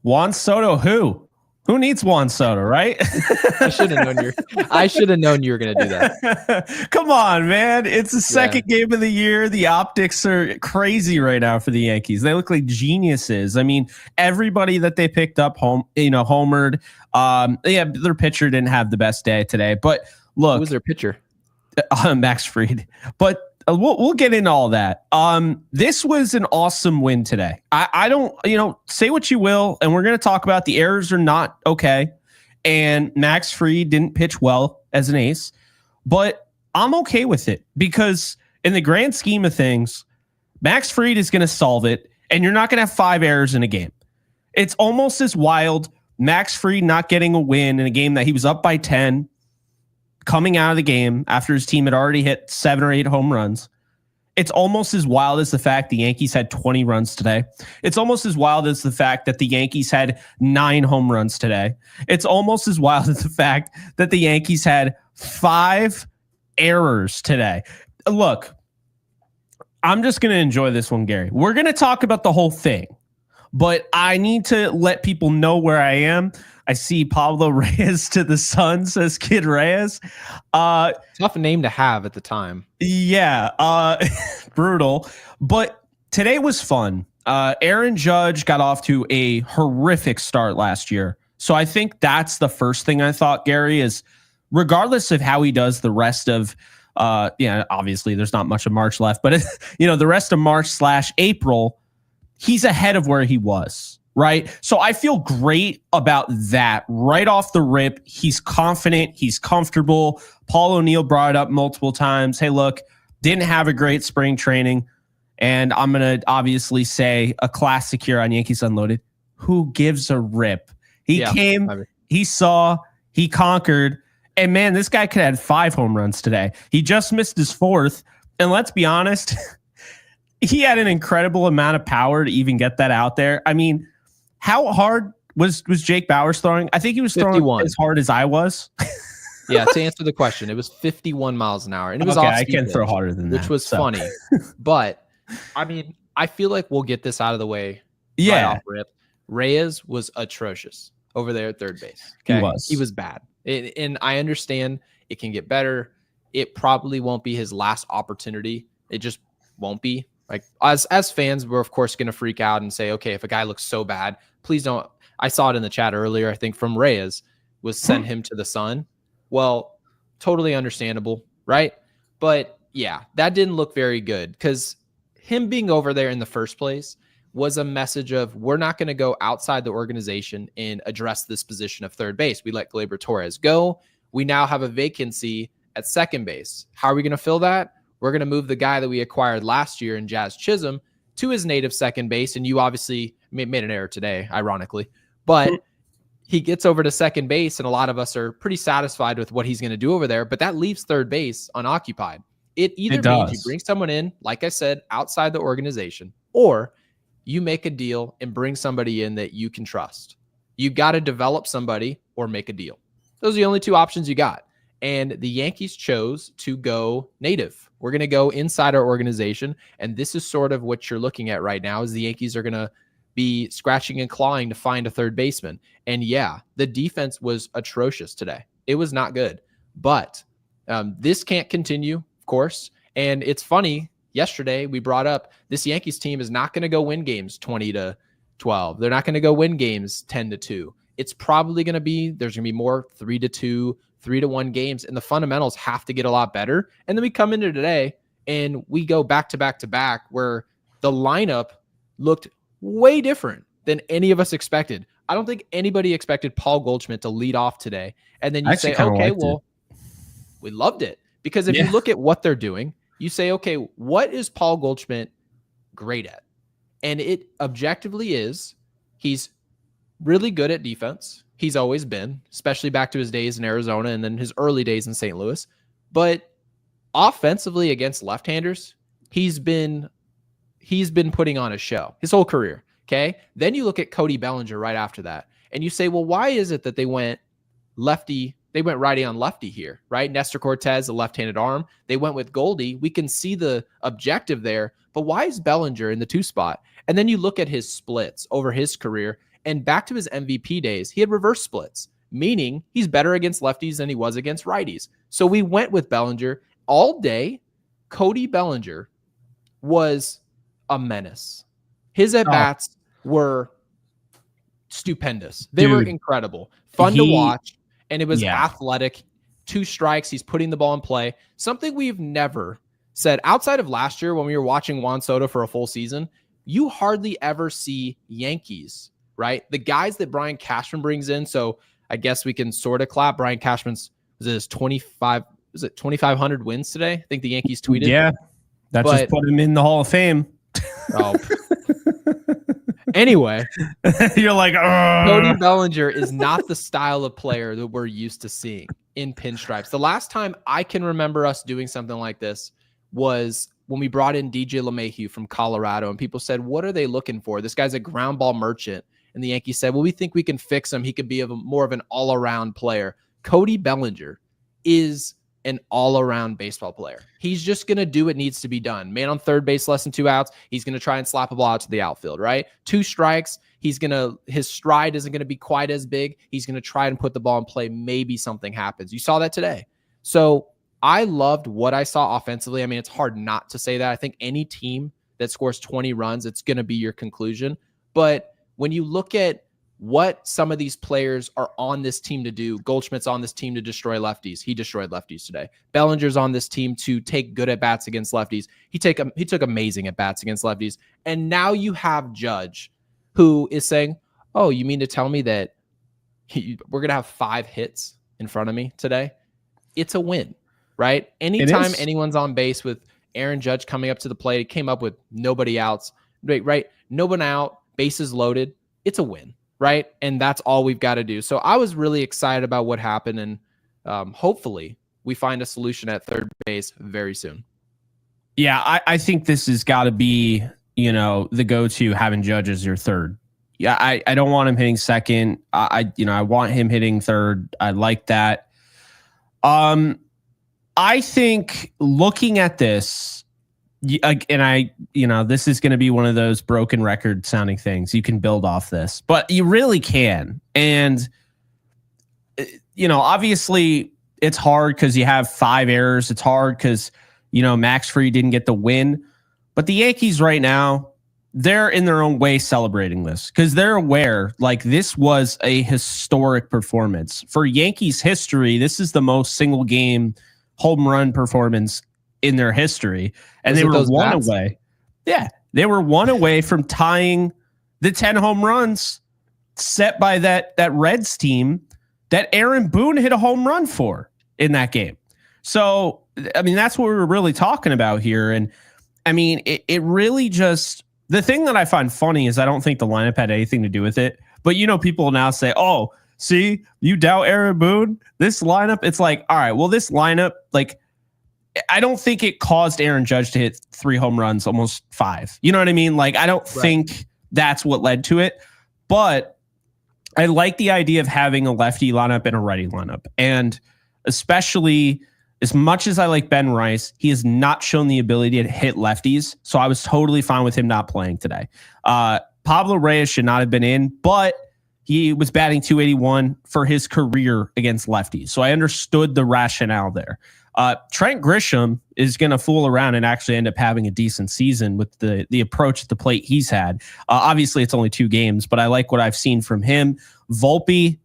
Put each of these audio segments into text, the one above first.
Juan Soto, who? Who needs Juan Soto, right? I should have known you were going to do that. Come on, man. It's the second game of the year. The optics are crazy right now for the Yankees. They look like geniuses. I mean, everybody that they picked up homered. Their pitcher didn't have the best day today, but look. Who was their pitcher? Max Fried. But we'll get into all that. This was an awesome win today. I don't, say what you will, and we're going to talk about the errors are not okay. And Max Fried didn't pitch well as an ace, but I'm okay with it because in the grand scheme of things, Max Fried is going to solve it, and you're not going to have 5 errors in a game. It's almost as wild Max Fried not getting a win in a game that he was up by 10, coming out of the game after his team had already hit 7 or 8 home runs. It's almost as wild as the fact the Yankees had 20 runs today. It's almost as wild as the fact that the Yankees had 9 home runs today. It's almost as wild as the fact that the Yankees had 5 errors today. Look, I'm just going to enjoy this one, Gary. We're going to talk about the whole thing, but I need to let people know where I am. I see Pablo Reyes to the sun, says Kid Reyes. Tough name to have at the time. Yeah, brutal. But today was fun. Aaron Judge got off to a horrific start last year. So I think that's the first thing I thought, Gary, is regardless of how he does the rest of, obviously there's not much of March left, but, the rest of March/April, he's ahead of where he was. Right. So I feel great about that right off the rip. He's confident. He's comfortable. Paul O'Neill brought it up multiple times. Hey, look, didn't have a great spring training. And I'm going to obviously say a classic here on Yankees Unloaded. Who gives a rip? He came, he saw, he conquered. And man, this guy could have had 5 home runs today. He just missed his 4th. And let's be honest, he had an incredible amount of power to even get that out there. I mean, how hard was Jake Bauers throwing? I think he was throwing 51. As hard as I was. Yeah, to answer the question, it was 51 miles an hour. And it was I can throw harder than that. Which was funny. But, I mean, I feel like we'll get this out of the way. Yeah. Right off rip. Reyes was atrocious over there at third base. Okay? He was bad. And I understand it can get better. It probably won't be his last opportunity. It just won't be. Like as fans, we're of course going to freak out and say, okay, if a guy looks so bad, please don't. I saw it in the chat earlier, I think from Reyes, was send him to the sun. Well, totally understandable, right? But yeah, that didn't look very good because him being over there in the first place was a message of we're not going to go outside the organization and address this position of third base. We let Gleyber Torres go. We now have a vacancy at second base. How are we going to fill that? We're going to move the guy that we acquired last year in Jazz Chisholm to his native second base. And you obviously made an error today, ironically. But he gets over to second base, and a lot of us are pretty satisfied with what he's going to do over there. But that leaves third base unoccupied. It either means you bring someone in, like I said, outside the organization, or you make a deal and bring somebody in that you can trust. You got to develop somebody or make a deal. Those are the only 2 options you got. And the Yankees chose to go native. We're going to go inside our organization. And this is sort of what you're looking at right now is the Yankees are going to be scratching and clawing to find a third baseman. And yeah, the defense was atrocious today. It was not good. But this can't continue, of course. And it's funny, yesterday we brought up this Yankees team is not going to go win games 20-12. They're not going to go win games 10-2. It's probably going to be, there's going to be more 3-2, 3-1 games, and the fundamentals have to get a lot better. And then we come into today and we go back to back to back where the lineup looked way different than any of us expected. I don't think anybody expected Paul Goldschmidt to lead off today. And then you say, okay, well, we loved it. Because if you look at what they're doing, you say, okay, what is Paul Goldschmidt great at? And it objectively is, he's really good at defense. He's always been, especially back to his days in Arizona and then his early days in St. Louis. But offensively against left-handers, he's been putting on a show his whole career. Okay. Then you look at Cody Bellinger right after that. And you say, well, why is it that they went lefty? They went righty on lefty here, right? Nestor Cortez, the left-handed arm. They went with Goldie. We can see the objective there. But why is Bellinger in the 2 spot? And then you look at his splits over his career, And back to his MVP days, he had reverse splits, meaning he's better against lefties than he was against righties. So we went with Bellinger all day. Cody Bellinger was a menace. His at-bats were stupendous. They were incredible. Fun to watch, and it was athletic. 2 strikes, he's putting the ball in play. Something we've never said outside of last year when we were watching Juan Soto for a full season, you hardly ever see Yankees, right? The guys that Brian Cashman brings in, so I guess we can sort of clap. Brian Cashman's, was it his 2,500 wins today? I think the Yankees tweeted. Yeah, just put him in the Hall of Fame. Oh. Anyway, you're like, Cody Bellinger is not the style of player that we're used to seeing in pinstripes. The last time I can remember us doing something like this was when we brought in DJ LeMahieu from Colorado, and people said, what are they looking for? This guy's a ground ball merchant. And the Yankees said, well, we think we can fix him. He could be more of an all-around player. Cody Bellinger is an all-around baseball player. He's just going to do what needs to be done. Man on third base, less than 2 outs. He's going to try and slap a ball out to the outfield, right? 2 strikes. His stride isn't going to be quite as big. He's going to try and put the ball in play. Maybe something happens. You saw that today. So I loved what I saw offensively. I mean, it's hard not to say that. I think any team that scores 20 runs, it's going to be your conclusion. But when you look at what some of these players are on this team to do, Goldschmidt's on this team to destroy lefties. He destroyed lefties today. Bellinger's on this team to take good at-bats against lefties. He took amazing at-bats against lefties. And now you have Judge, who is saying, oh, you mean to tell me that we're going to have 5 hits in front of me today? It's a win, right? Anytime anyone's on base with Aaron Judge coming up to the plate, it came up with nobody outs, right? No one out, bases loaded. It's a win. Right. And that's all we've got to do. So I was really excited about what happened. And hopefully we find a solution at third base very soon. Yeah, I think this has got to be, the go-to, having Judge as your third. Yeah, I don't want him hitting second. I want him hitting third. I like that. I think looking at this, and this is going to be one of those broken record sounding things. You can build off this, but you really can. And, obviously it's hard because you have 5 errors. It's hard because, Max Fried didn't get the win. But the Yankees right now, they're in their own way celebrating this because they're aware, like, this was a historic performance. For Yankees history, this is the most single game home run performance in their history, and they were 1 away. Yeah, they were 1 away from tying the 10 home runs set by that Reds team that Aaron Boone hit a home run for in that game. So, I mean, that's what we were really talking about here. And I mean, it really just, the thing that I find funny is I don't think the lineup had anything to do with it. But, people now say, oh, see, you doubt Aaron Boone? This lineup, it's like, all right, well, this lineup, like, I don't think it caused Aaron Judge to hit 3 home runs, almost 5. You know what I mean? Like, I don't think that's what led to it. But I like the idea of having a lefty lineup and a righty lineup. And especially, as much as I like Ben Rice, he has not shown the ability to hit lefties. So I was totally fine with him not playing today. Pablo Reyes should not have been in, but he was batting .281 for his career against lefties. So I understood the rationale there. Trent Grisham is going to fool around and actually end up having a decent season with the approach at the plate he's had. Obviously, it's only 2 games, but I like what I've seen from him. Volpe,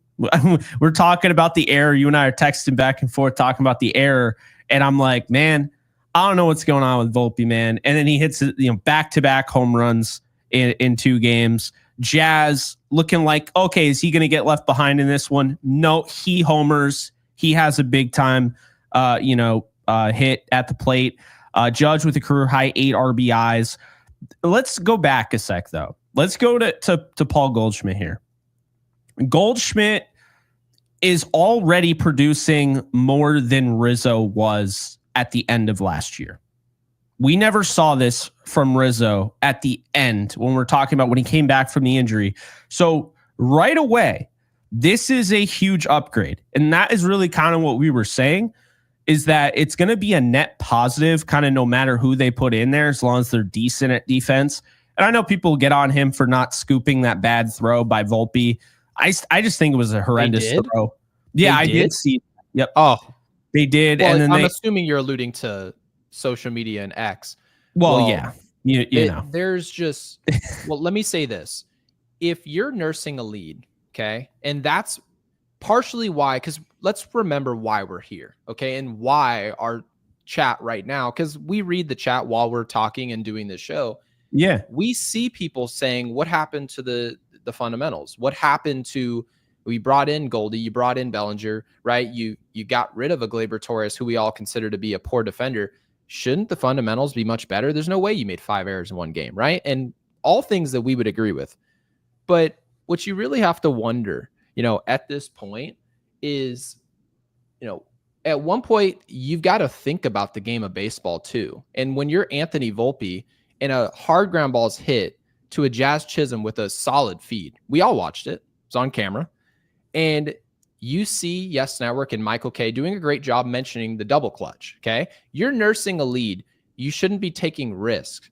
we're talking about the error. You and I are texting back and forth talking about the error, and I'm like, man, I don't know what's going on with Volpe, man. And then he hits back-to-back home runs in 2 games. Jazz looking like, okay, is he going to get left behind in this one? No, he homers. He has a big time hit at the plate. Judge with a career high 8 RBIs. Let's go back a sec, though. Let's go to Paul Goldschmidt here. Goldschmidt is already producing more than Rizzo was at the end of last year. We never saw this from Rizzo at the end when we're talking about when he came back from the injury. So right away, this is a huge upgrade. And that is really kind of what we were saying, is that it's going to be a net positive kind of no matter who they put in there, as long as they're decent at defense. And I know people get on him for not scooping that bad throw by Volpe. I just think it was a horrendous throw. Yeah, I did see. Yep. Oh, they did. Well, and then I'm assuming you're alluding to social media and X. Well, yeah. You know. There's just, well, let me say this. If you're nursing a lead, okay, and that's partially why, because let's remember why we're here, okay, and why our chat right now, because we read the chat while we're talking and doing this show. Yeah. We see people saying, what happened to the fundamentals? What happened to, we brought in Goldie, you brought in Bellinger, right? You got rid of a Gleyber Torres, who we all consider to be a poor defender. Shouldn't the fundamentals be much better? There's no way you made 5 errors in one game, right? And all things that we would agree with. But what you really have to wonder, at this point is, at one point, you've got to think about the game of baseball too. And when you're Anthony Volpe and a hard ground ball is hit to a Jazz Chisholm with a solid feed, we all watched it. It's on camera. And you see Yes Network and Michael K doing a great job mentioning the double clutch, okay? You're nursing a lead. You shouldn't be taking risks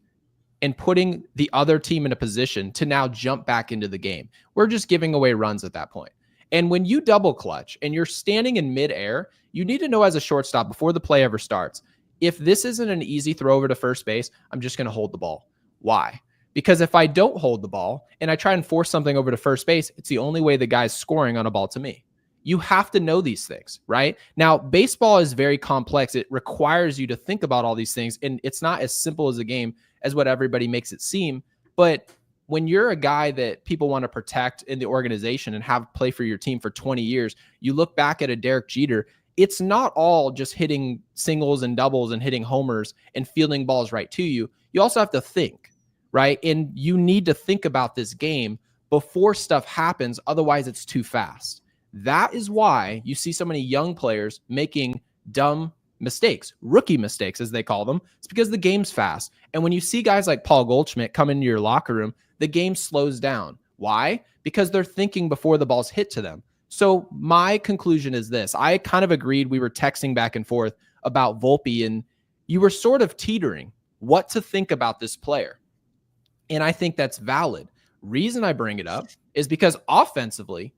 and putting the other team in a position to now jump back into the game. We're just giving away runs at that point. And when you double clutch and you're standing in midair, you need to know as a shortstop before the play ever starts, if this isn't an easy throw over to first base, I'm just going to hold the ball. Why? Because if I don't hold the ball and I try and force something over to first base, it's the only way the guy's scoring on a ball to me. You have to know these things, right? Now, baseball is very complex. It requires you to think about all these things, and it's not as simple as a game as what everybody makes it seem. But when you're a guy that people want to protect in the organization and have play for your team for 20 years, you look back at a Derek Jeter, it's not all just hitting singles and doubles and hitting homers and fielding balls right to you. You also have to think, right? And you need to think about this game before stuff happens. Otherwise, it's too fast. That is why you see so many young players making dumb mistakes, rookie mistakes, as they call them. It's because the game's fast. And when you see guys like Paul Goldschmidt come into your locker room, the game slows down. Why? Because they're thinking before the ball's hit to them. So my conclusion is this. I kind of agreed. We were texting back and forth about Volpe, and you were sort of teetering what to think about this player. And I think that's valid. Reason I bring it up is because offensively,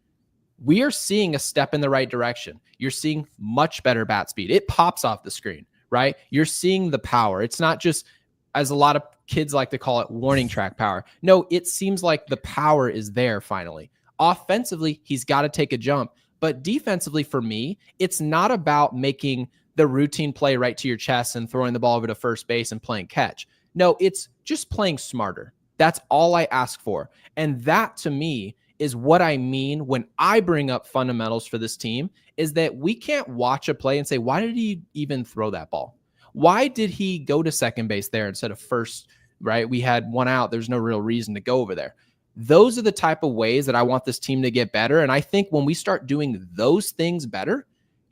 we are seeing a step in the right direction. You're seeing much better bat speed. It pops off the screen, right? You're seeing the power. It's not just, as a lot of kids like to call it, warning track power. No, it seems like the power is there finally. Offensively, he's got to take a jump. But defensively, for me, it's not about making the routine play right to your chest and throwing the ball over to first base and playing catch. No, it's just playing smarter. That's all I ask for. And that, to me, is what I mean when I bring up fundamentals for this team, is that we can't watch a play and say, why did he even throw that ball? Why did he go to second base there instead of first, right? We had one out. There's no real reason to go over there. Those are the type of ways that I want this team to get better. And I think when we start doing those things better,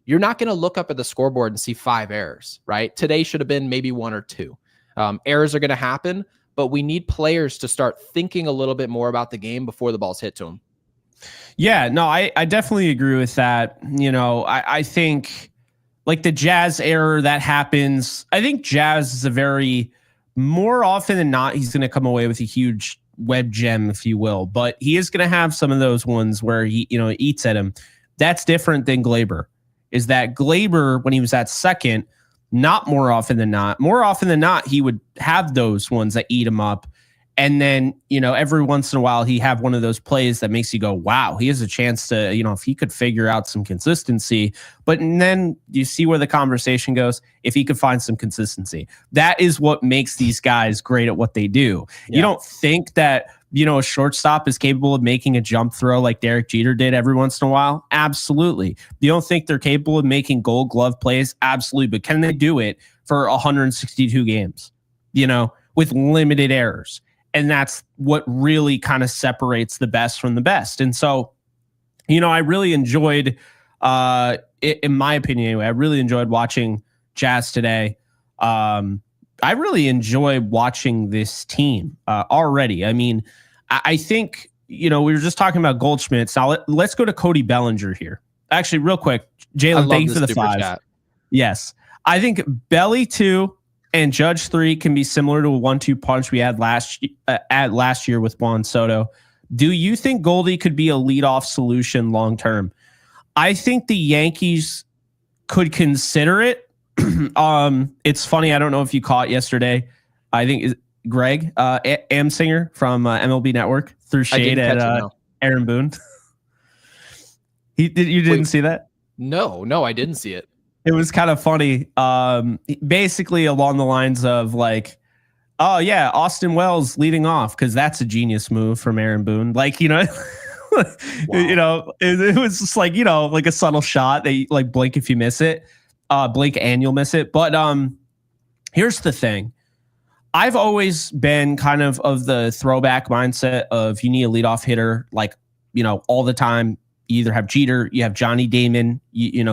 you're not going to look up at the scoreboard and see 5 errors, right? Today should have been maybe 1 or 2. Errors are going to happen, but we need players to start thinking a little bit more about the game before the ball's hit to them. Yeah, no, I definitely agree with that. I think like the Jazz error that happens, I think Jazz is more often than not, he's going to come away with a huge web gem, if you will, but he is going to have some of those ones where he, eats at him. That's different than Gleyber. Is that Gleyber, when he was at second, more often than not, he would have those ones that eat him up. And then, every once in a while, he have one of those plays that makes you go, wow, he has a chance to, if he could figure out some consistency. But then you see where the conversation goes, if he could find some consistency. That is what makes these guys great at what they do. Yeah. You don't think that, a shortstop is capable of making a jump throw like Derek Jeter did every once in a while? Absolutely. You don't think they're capable of making Gold Glove plays? Absolutely. But can they do it for 162 games, with limited errors? And that's what really kind of separates the best from the best. And so, I really enjoyed, in my opinion anyway, I really enjoyed watching Jazz today. I really enjoy watching this team already. I mean, I think, we were just talking about Goldschmidt. Now let's go to Cody Bellinger here. Actually, real quick, Jalen, thank you for the 5. Chat. Yes. I think Belly 2, and Judge 3 can be similar to a 1-2 punch we had last year with Juan Soto. Do you think Goldie could be a leadoff solution long term? I think the Yankees could consider it. It's funny. I don't know if you caught yesterday. I think Greg Amsinger from MLB Network threw shade at Aaron Boone. You didn't see that? No, I didn't see it. It was kind of funny. Basically along the lines of like, oh yeah, Austin Wells leading off because that's a genius move from Aaron Boone. Like, wow. It was just like, like a subtle shot. They like blink if you miss it, blink and you'll miss it. But here's the thing. I've always been kind of the throwback mindset of you need a leadoff hitter, like, all the time. You either have Jeter, you have Johnny Damon,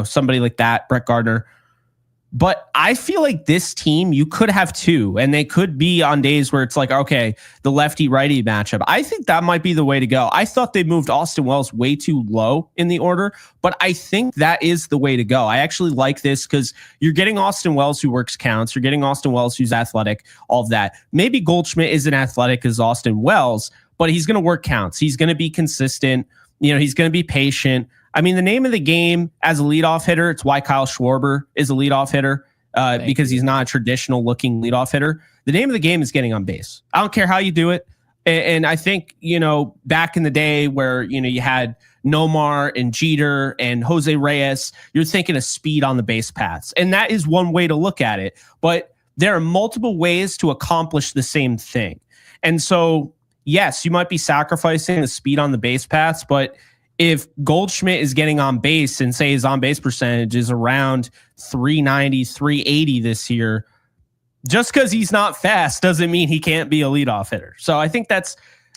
somebody like that, Brett Gardner. But I feel like this team, you could have two, and they could be on days where it's like, okay, the lefty-righty matchup. I think that might be the way to go. I thought they moved Austin Wells way too low in the order, but I think that is the way to go. I actually like this because you're getting Austin Wells who works counts. You're getting Austin Wells who's athletic, all of that. Maybe Goldschmidt isn't athletic as Austin Wells, but he's going to work counts. He's going to be consistent. He's going to be patient. I mean, the name of the game as a leadoff hitter, it's why Kyle Schwarber is a leadoff hitter because he's not a traditional looking leadoff hitter. The name of the game is getting on base. I don't care how you do it. And I think, back in the day where, you had Nomar and Jeter and Jose Reyes, you're thinking of speed on the base paths. And that is one way to look at it. But there are multiple ways to accomplish the same thing. And so, yes, you might be sacrificing the speed on the base paths, but if Goldschmidt is getting on base and say his on base percentage is around 390, 380 this year, just because he's not fast doesn't mean he can't be a leadoff hitter. So I think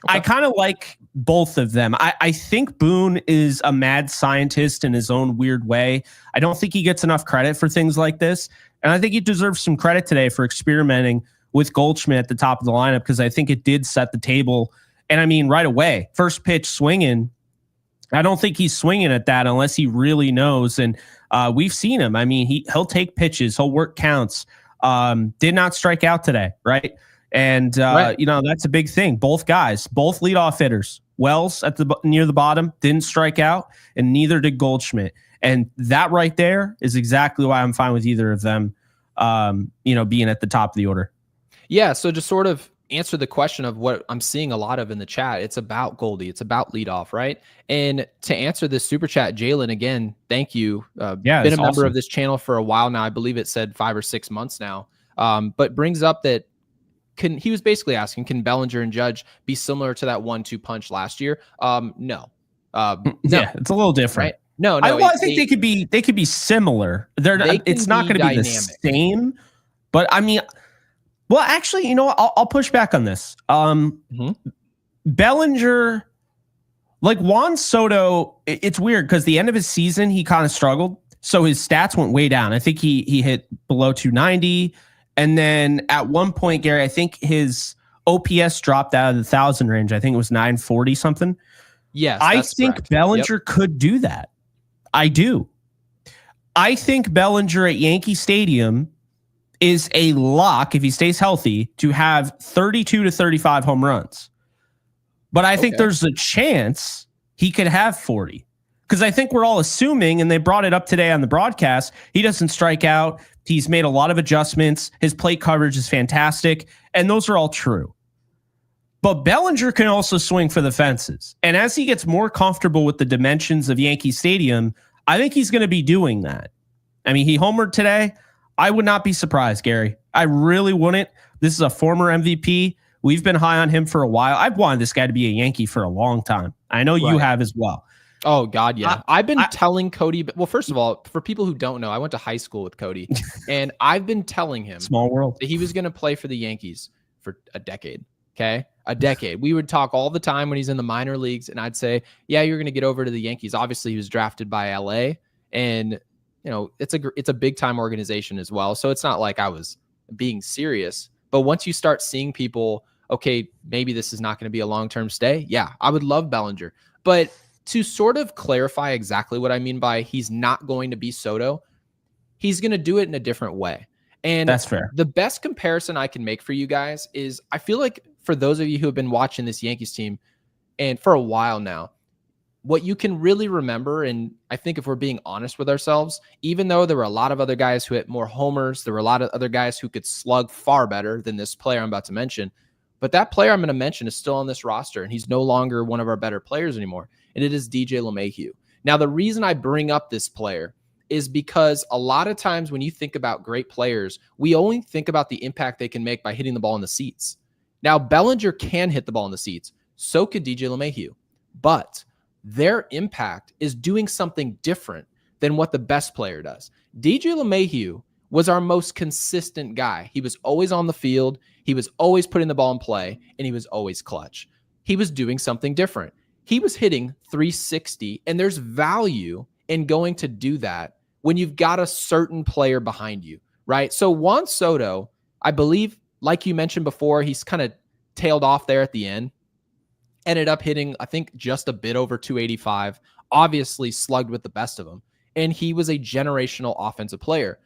I kind of like both of them. I think Boone is a mad scientist in his own weird way. I don't think he gets enough credit for things like this. And I think he deserves some credit today for experimenting with Goldschmidt at the top of the lineup because I think it did set the table. And I mean, right away, first pitch swinging, I don't think he's swinging at that unless he really knows. And we've seen him. I mean, he'll take pitches. He'll work counts. Did not strike out today, right? And, right. That's a big thing. Both guys, both leadoff hitters. Wells near the bottom didn't strike out, and neither did Goldschmidt. And that right there is exactly why I'm fine with either of them, being at the top of the order. Yeah, so just sort of answer the question of what I'm seeing a lot of in the chat. It's about Goldie. It's about leadoff, right? And to answer this super chat, Jalen, again, thank you. Been a member of this channel for a while now. I believe it said 5 or 6 months now. But brings up that he was basically asking, can Bellinger and Judge be similar to that 1-2 punch last year? No. Yeah, it's a little different. Right? No. I think they could be similar. It's not going to be the same, but I mean, well, actually, I'll push back on this. Bellinger, like Juan Soto, it's weird because the end of his season, he kind of struggled. So his stats went way down. I think he hit below 290. And then at one point, Gary, I think his OPS dropped out of the 1,000 range. I think it was 940 something. Yes, I think correct. Bellinger could do that. I do. I think Bellinger at Yankee Stadium is a lock, if he stays healthy, to have 32 to 35 home runs. But I think there's a chance he could have 40. Because I think we're all assuming, and they brought it up today on the broadcast, he doesn't strike out. He's made a lot of adjustments. His plate coverage is fantastic. And those are all true. But Bellinger can also swing for the fences. And as he gets more comfortable with the dimensions of Yankee Stadium, I think he's going to be doing that. I mean, he homered today. I would not be surprised, Gary. I really wouldn't. This is a former MVP. We've been high on him for a while. I've wanted this guy to be a Yankee for a long time. I know you have as well. Oh, God, yeah. I've been telling Cody. Well, first of all, for people who don't know, I went to high school with Cody. And I've been telling him small world that he was going to play for the Yankees for a decade. Okay? A decade. We would talk all the time when he's in the minor leagues. And I'd say, yeah, you're going to get over to the Yankees. Obviously, he was drafted by LA. And it's a big time organization as well. So it's not like I was being serious, but once you start seeing people, okay, maybe this is not going to be a long-term stay. Yeah, I would love Bellinger, but to sort of clarify exactly what I mean by he's not going to be Soto, he's going to do it in a different way. And that's fair. The best comparison I can make for you guys is I feel like for those of you who have been watching this Yankees team and for a while now, what you can really remember, and I think if we're being honest with ourselves, even though there were a lot of other guys who hit more homers, there were a lot of other guys who could slug far better than this player I'm about to mention. But that player I'm going to mention is still on this roster, and he's no longer one of our better players anymore. And it is DJ LeMahieu. Now, the reason I bring up this player is because a lot of times when you think about great players, we only think about the impact they can make by hitting the ball in the seats. Now, Bellinger can hit the ball in the seats. So could DJ LeMahieu. But their impact is doing something different than what the best player does. DJ LeMahieu was our most consistent guy. He was always on the field. He was always putting the ball in play, and he was always clutch. He was doing something different. He was hitting 360, and there's value in going to do that when you've got a certain player behind you, right? So Juan Soto, I believe, like you mentioned before, he's kind of tailed off there at the end. Ended up hitting, I think, just a bit over 285, obviously slugged with the best of them. And he was a generational offensive player.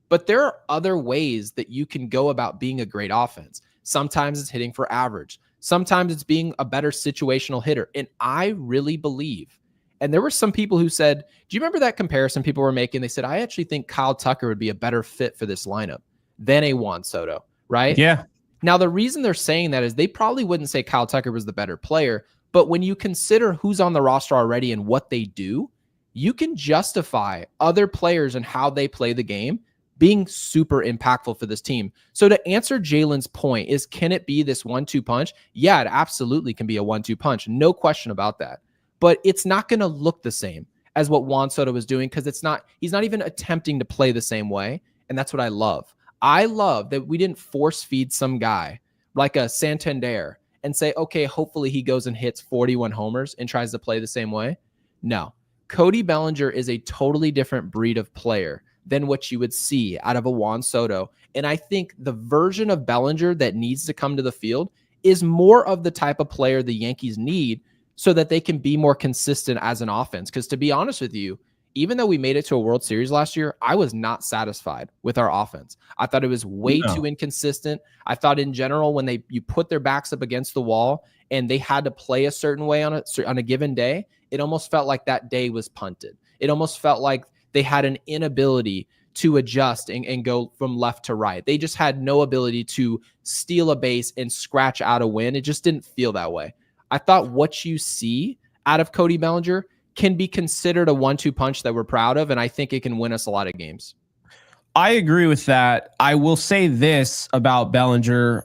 But there are other ways that you can go about being a great offense. Sometimes it's hitting for average. Sometimes it's being a better situational hitter. And I really believe, and there were some people who said, do you remember that comparison people were making? They said, I actually think Kyle Tucker would be a better fit for this lineup than a Juan Soto, right? Yeah. Now, the reason they're saying that is they probably wouldn't say Kyle Tucker was the better player, but when you consider who's on the roster already and what they do, you can justify other players and how they play the game being super impactful for this team. So to answer Jalen's point is, can it be this 1-2 punch? Yeah, it absolutely can be a 1-2 punch. No question about that. But it's not going to look the same as what Juan Soto was doing because he's not even attempting to play the same way. And that's what I love. I love that we didn't force feed some guy like a Santander and say, okay, hopefully he goes and hits 41 homers and tries to play the same way. No, Cody Bellinger is a totally different breed of player than what you would see out of a Juan Soto. And I think the version of Bellinger that needs to come to the field is more of the type of player the Yankees need so that they can be more consistent as an offense. Because to be honest with you, even though we made it to a World Series last year, I was not satisfied with our offense. I thought it was way too inconsistent. I thought in general, when you put their backs up against the wall and they had to play a certain way on a given day, it almost felt like that day was punted. It almost felt like they had an inability to adjust and go from left to right. They just had no ability to steal a base and scratch out a win. It just didn't feel that way. I thought what you see out of Cody Bellinger can be considered a 1-2 punch that we're proud of, and I think it can win us a lot of games. I agree with that. I will say this about Bellinger.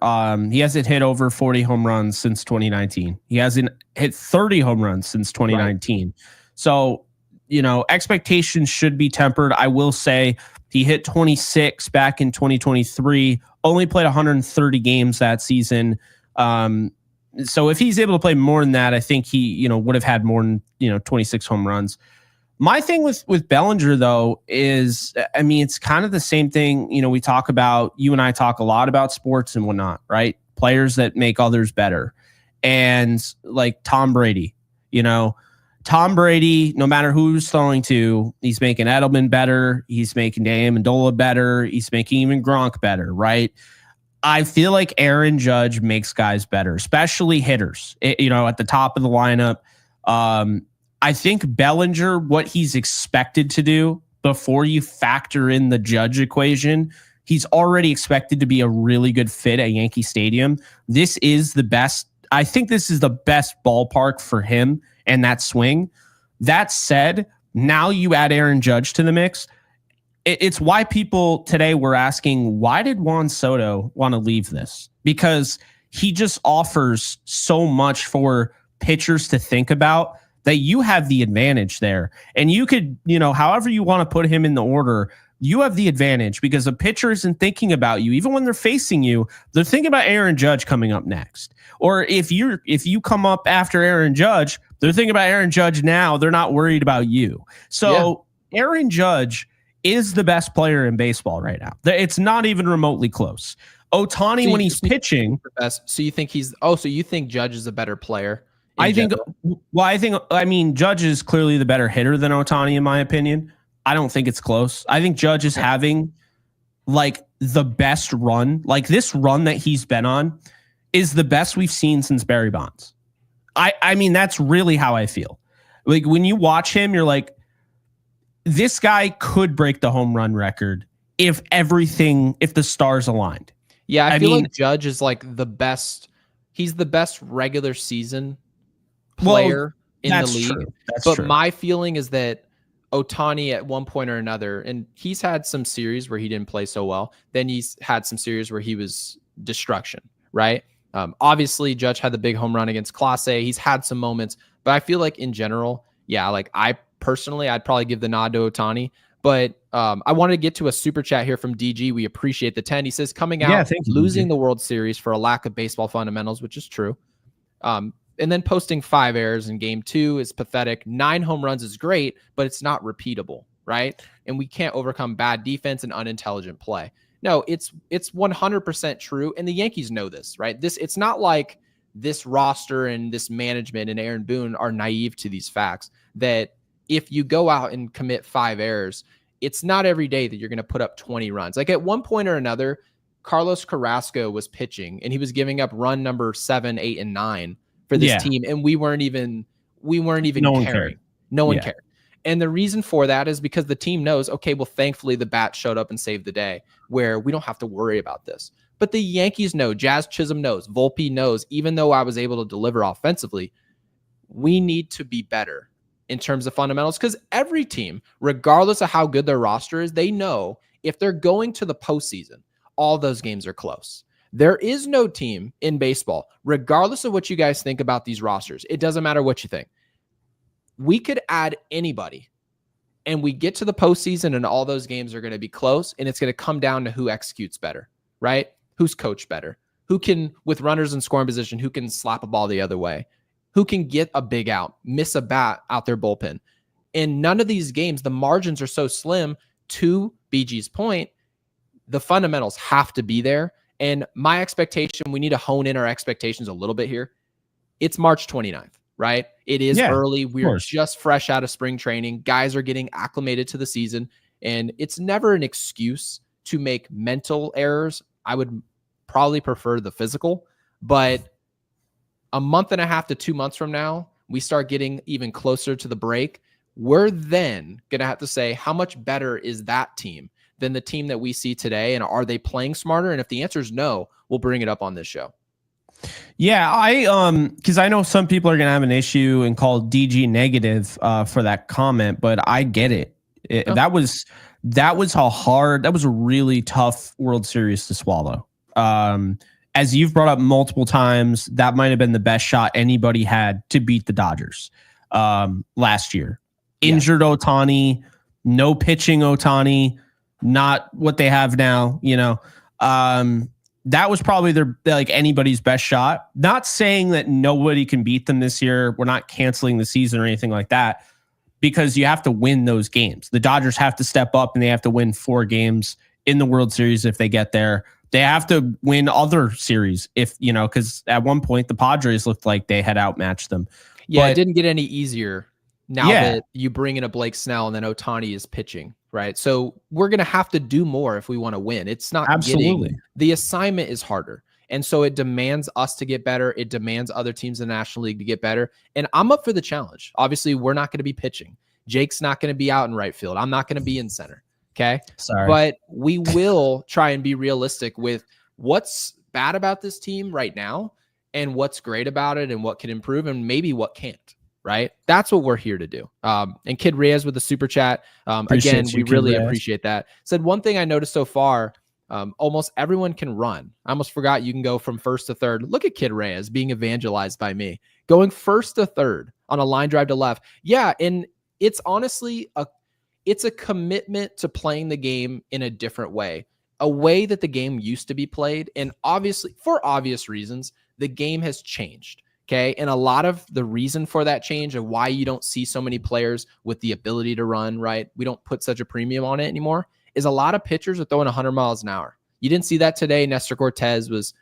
He hasn't hit over 40 home runs since 2019. He hasn't hit 30 home runs since 2019. Right. So, expectations should be tempered. I will say he hit 26 back in 2023, only played 130 games that season. So if he's able to play more than that, I think he, would have had more than, 26 home runs. My thing with Bellinger, though, is, it's kind of the same thing. We talk about, you and I talk a lot about sports and whatnot, right? Players that make others better. And like Tom Brady, Tom Brady, no matter who he's throwing to, he's making Edelman better. He's making Amendola better. He's making even Gronk better, right? I feel like Aaron Judge makes guys better, especially hitters, at the top of the lineup. I think Bellinger, what he's expected to do before you factor in the Judge equation, he's already expected to be a really good fit at Yankee Stadium. This is the best. I think this is the best ballpark for him and that swing. That said, now you add Aaron Judge to the mix. It's why people today were asking, why did Juan Soto want to leave this? Because he just offers so much for pitchers to think about that you have the advantage there. And you could, however you want to put him in the order, you have the advantage because a pitcher isn't thinking about you. Even when they're facing you, they're thinking about Aaron Judge coming up next. Or if you come up after Aaron Judge, they're thinking about Aaron Judge now. They're not worried about you. So Aaron Judge is the best player in baseball right now. It's not even remotely close. Ohtani, when he's pitching, so you think Judge is a better player? Judge is clearly the better hitter than Ohtani, in my opinion. I don't think it's close. I think Judge is having like the best run. Like this run that he's been on is the best we've seen since Barry Bonds. I mean, that's really how I feel. Like when you watch him, you're like, this guy could break the home run record if the stars aligned. Yeah, I feel like Judge is like the best. He's the best regular season player in the league. But my feeling is that Ohtani at one point or another, and he's had some series where he didn't play so well. Then he's had some series where he was destruction, right? Obviously, Judge had the big home run against Clase. He's had some moments, but I feel like in general, yeah, like I personally, I'd probably give the nod to Ohtani. But I wanted to get to a super chat here from DG. We appreciate the 10. He says, coming out, losing the World Series for a lack of baseball fundamentals, which is true. And then posting 5 errors in game 2 is pathetic. 9 home runs is great, but it's not repeatable, right? And we can't overcome bad defense and unintelligent play. No, it's 100% true. And the Yankees know this, right? It's not like this roster and this management and Aaron Boone are naive to these facts that if you go out and commit 5 errors, it's not every day that you're going to put up 20 runs. Like at one point or another, Carlos Carrasco was pitching and he was giving up run number 7, 8, and 9 for this team. And we weren't even caring. No one cared. And the reason for that is because the team knows, okay, well, thankfully the bat showed up and saved the day where we don't have to worry about this. But the Yankees know, Jazz Chisholm knows, Volpe knows, even though I was able to deliver offensively, we need to be better in terms of fundamentals, because every team, regardless of how good their roster is, they know if they're going to the postseason, all those games are close. There is no team in baseball, regardless of what you guys think about these rosters. It doesn't matter what you think. We could add anybody and we get to the postseason and all those games are going to be close, and it's going to come down to who executes better, right? Who's coached better? Who can, with runners in scoring position, who can slap a ball the other way? Who can get a big out, miss a bat out their bullpen? In none of these games, the margins are so slim. To BG's point, the fundamentals have to be there. And my expectation, we need to hone in our expectations a little bit here. It's March 29th, right? It is early. We're just fresh out of spring training. Guys are getting acclimated to the season. And it's never an excuse to make mental errors. I would probably prefer the physical. But a month and a half to 2 months from now, we start getting even closer to the break. We're then going to have to say, how much better is that team than the team that we see today? And are they playing smarter? And if the answer is no, we'll bring it up on this show. Yeah, because I know some people are going to have an issue and call DG negative for that comment, but I get it. That was that was a really tough World Series to swallow. As you've brought up multiple times, that might have been the best shot anybody had to beat the Dodgers last year. Injured Ohtani, no pitching Ohtani, not what they have now, that was probably their anybody's best shot. Not saying that nobody can beat them this year. We're not canceling the season or anything like that, because you have to win those games. The Dodgers have to step up and they have to win 4 games in the World Series if they get there. They have to win other series because at one point the Padres looked like they had outmatched them. Yeah, it didn't get any easier now that you bring in a Blake Snell and then Ohtani is pitching, right? So we're going to have to do more if we want to win. It's not the assignment is harder. And so it demands us to get better. It demands other teams in the National League to get better. And I'm up for the challenge. Obviously, we're not going to be pitching. Jake's not going to be out in right field. I'm not going to be in center. Okay. Sorry. But we will try and be realistic with what's bad about this team right now and what's great about it and what can improve and maybe what can't. Right. That's what we're here to do. And Kid Reyes with the super chat. Again, we really appreciate that. Said one thing I noticed so far, almost everyone can run. I almost forgot you can go from first to third. Look at Kid Reyes being evangelized by me, going first to third on a line drive to left. Yeah. And it's honestly it's a commitment to playing the game in a different way, a way that the game used to be played. And obviously, for obvious reasons, the game has changed. Okay. And a lot of the reason for that change and why you don't see so many players with the ability to run, right? We don't put such a premium on it anymore, is a lot of pitchers are throwing 100 miles an hour. You didn't see that today. Nestor Cortez was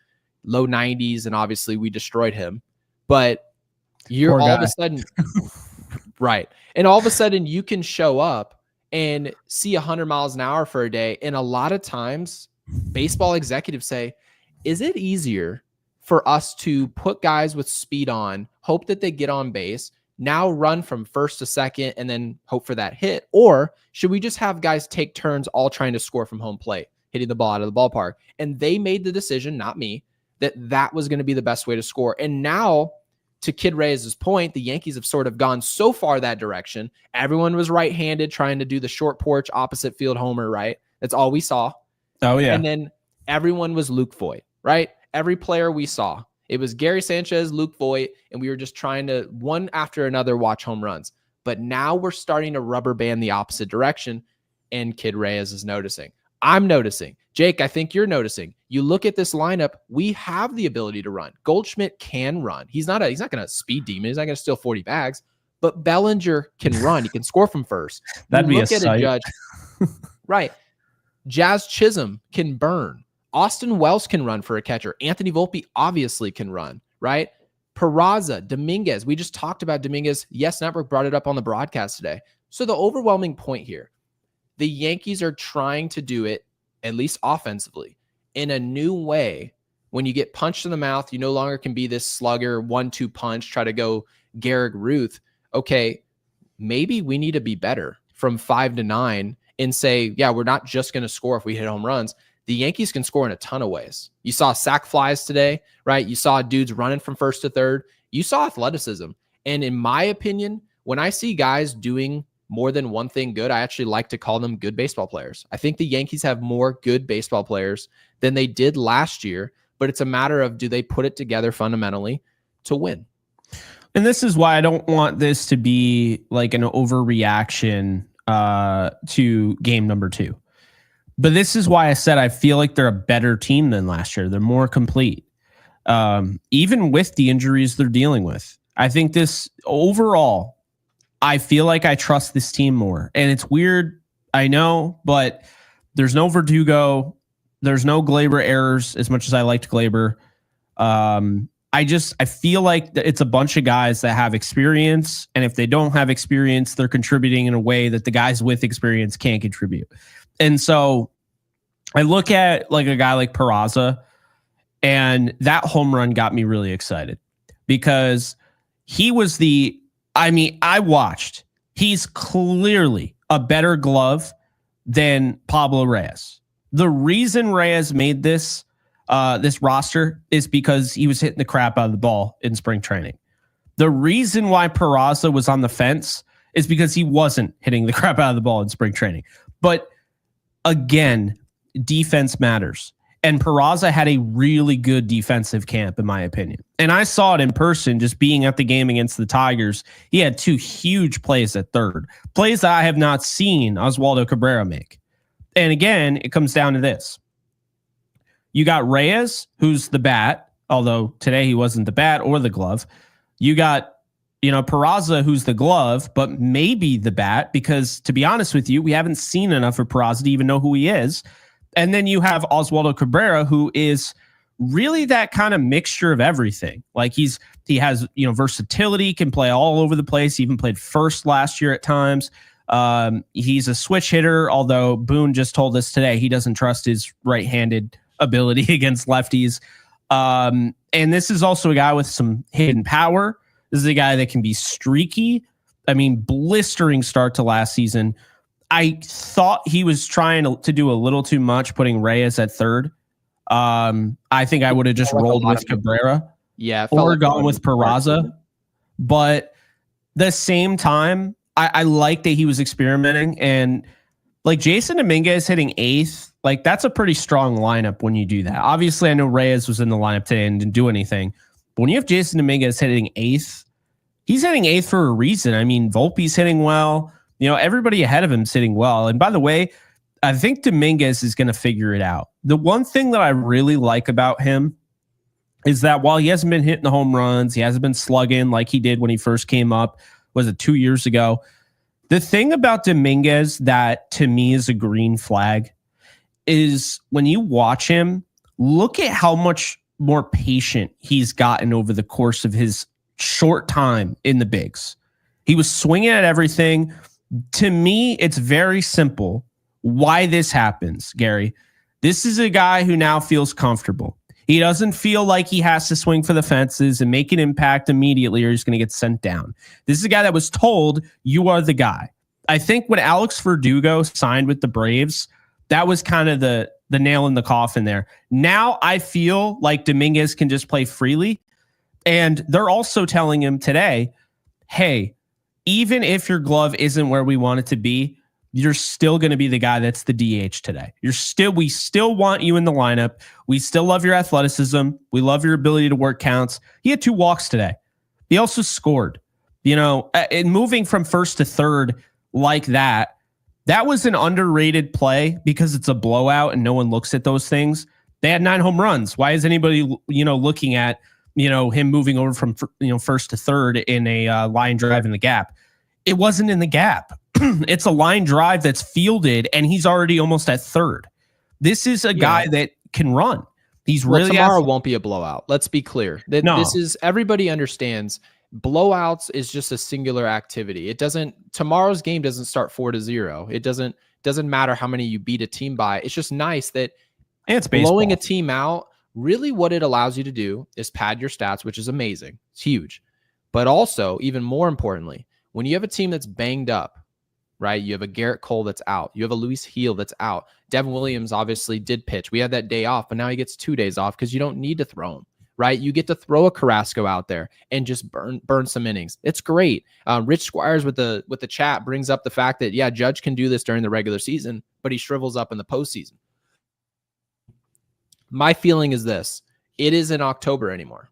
low 90s, and obviously we destroyed him. But you're all of a sudden, right. And all of a sudden you can show up and see 100 miles an hour for a day. And a lot of times baseball executives say, is it easier for us to put guys with speed on, hope that they get on base, now run from first to second, and then hope for that hit? Or should we just have guys take turns all trying to score from home plate, hitting the ball out of the ballpark? And they made the decision, not me, that was going to be the best way to score. And now, to Kid Reyes' point, the Yankees have sort of gone so far that direction. Everyone was right-handed trying to do the short porch opposite field homer, right? That's all we saw. Oh, yeah. And then everyone was Luke Voit, right? Every player we saw. It was Gary Sanchez, Luke Voit, and we were just trying to, one after another, watch home runs. But now we're starting to rubber band the opposite direction, and Kid Reyes is noticing. I'm noticing. Jake, I think you're noticing. You look at this lineup, we have the ability to run. Goldschmidt can run. He's not going to speed demon. He's not going to steal 40 bags. But Bellinger can run. He can score from first. That'd be a sight. Judge. Right. Jazz Chisholm can burn. Austin Wells can run for a catcher. Anthony Volpe obviously can run, right? Peraza, Dominguez. We just talked about Dominguez. Yes Network brought it up on the broadcast today. So the overwhelming point here, the Yankees are trying to do it, at least offensively, in a new way. When you get punched in the mouth, you no longer can be this slugger 1-2 punch, try to go Garrett Ruth. Okay, maybe we need to be better from 5 to 9 and say, yeah, we're not just going to score if we hit home runs. The Yankees can score in a ton of ways. You saw sac flies today, right? You saw dudes running from first to third. You saw athleticism. And in my opinion, when I see guys doing more than one thing good, I actually like to call them good baseball players. I think the Yankees have more good baseball players than they did last year, but it's a matter of, do they put it together fundamentally to win? And this is why I don't want this to be like an overreaction to game number 2. But this is why I said I feel like they're a better team than last year. They're more complete, even with the injuries they're dealing with. I think this overall, I feel like I trust this team more. And it's weird, I know, but there's no Verdugo. There's no Glaber errors as much as I liked Glaber. I feel like it's a bunch of guys that have experience. And if they don't have experience, they're contributing in a way that the guys with experience can't contribute. And so I look at like a guy like Peraza, and that home run got me really excited because he was I watched. He's clearly a better glove than Pablo Reyes. The reason Reyes made this roster is because he was hitting the crap out of the ball in spring training. The reason why Peraza was on the fence is because he wasn't hitting the crap out of the ball in spring training. But again, defense matters. And Peraza had a really good defensive camp, in my opinion. And I saw it in person just being at the game against the Tigers. He had 2 huge plays at third. Plays that I have not seen Oswaldo Cabrera make. And again, it comes down to this. You got Reyes, who's the bat, although today he wasn't the bat or the glove. You got, Peraza, who's the glove, but maybe the bat, because to be honest with you, we haven't seen enough of Peraza to even know who he is. And then you have Oswaldo Cabrera, who is really that kind of mixture of everything. Like he has, versatility, can play all over the place. He even played first last year at times. He's a switch hitter, although Boone just told us today he doesn't trust his right-handed ability against lefties. And this is also a guy with some hidden power. This is a guy that can be streaky. I mean, blistering start to last season. I thought he was trying to do a little too much, putting Reyes at third. I think I would have just rolled with Cabrera. Yeah. Or gone with Peraza. But the same time, I like that he was experimenting. And like Jason Dominguez hitting 8th, like that's a pretty strong lineup when you do that. Obviously, I know Reyes was in the lineup today and didn't do anything. But when you have Jason Dominguez hitting 8th, he's hitting 8th for a reason. I mean, Volpe's hitting well. Everybody ahead of him is hitting well. And by the way, I think Dominguez is going to figure it out. The one thing that I really like about him is that while he hasn't been hitting the home runs, he hasn't been slugging like he did when he first came up, was it 2 years ago? The thing about Dominguez that to me is a green flag is when you watch him, look at how much more patient he's gotten over the course of his short time in the bigs. He was swinging at everything. To me, it's very simple why this happens, Gary. This is a guy who now feels comfortable. He doesn't feel like he has to swing for the fences and make an impact immediately or he's going to get sent down. This is a guy that was told, you are the guy. I think when Alex Verdugo signed with the Braves, that was kind of the nail in the coffin there. Now I feel like Dominguez can just play freely. And they're also telling him today, hey, even if your glove isn't where we want it to be, you're still going to be the guy that's the DH today. We still want you in the lineup. We still love your athleticism. We love your ability to work counts. He had 2 walks today. He also scored. And moving from first to third like that was an underrated play because it's a blowout and no one looks at those things. They had 9 home runs. Why is anybody, looking at, him moving over from, first to third in a line drive in the gap? It wasn't in the gap. It's a line drive that's fielded, and he's already almost at third. This is a guy that can run. He's really tomorrow won't be a blowout. Let's be clear. This is everybody understands. Blowouts is just a singular activity. Tomorrow's game doesn't start 4-0. It doesn't matter how many you beat a team by. It's just nice that it's blowing a team out. Really, what it allows you to do is pad your stats, which is amazing. It's huge, but also even more importantly, when you have a team that's banged up. Right? You have a Garrett Cole that's out. You have a Luis Heel that's out. Devin Williams obviously did pitch. We had that day off, but now he gets 2 days off because you don't need to throw him, right? You get to throw a Carrasco out there and just burn some innings. It's great. Rich Squires with the chat brings up the fact that, Judge can do this during the regular season, but he shrivels up in the postseason. My feeling is this. It isn't October anymore.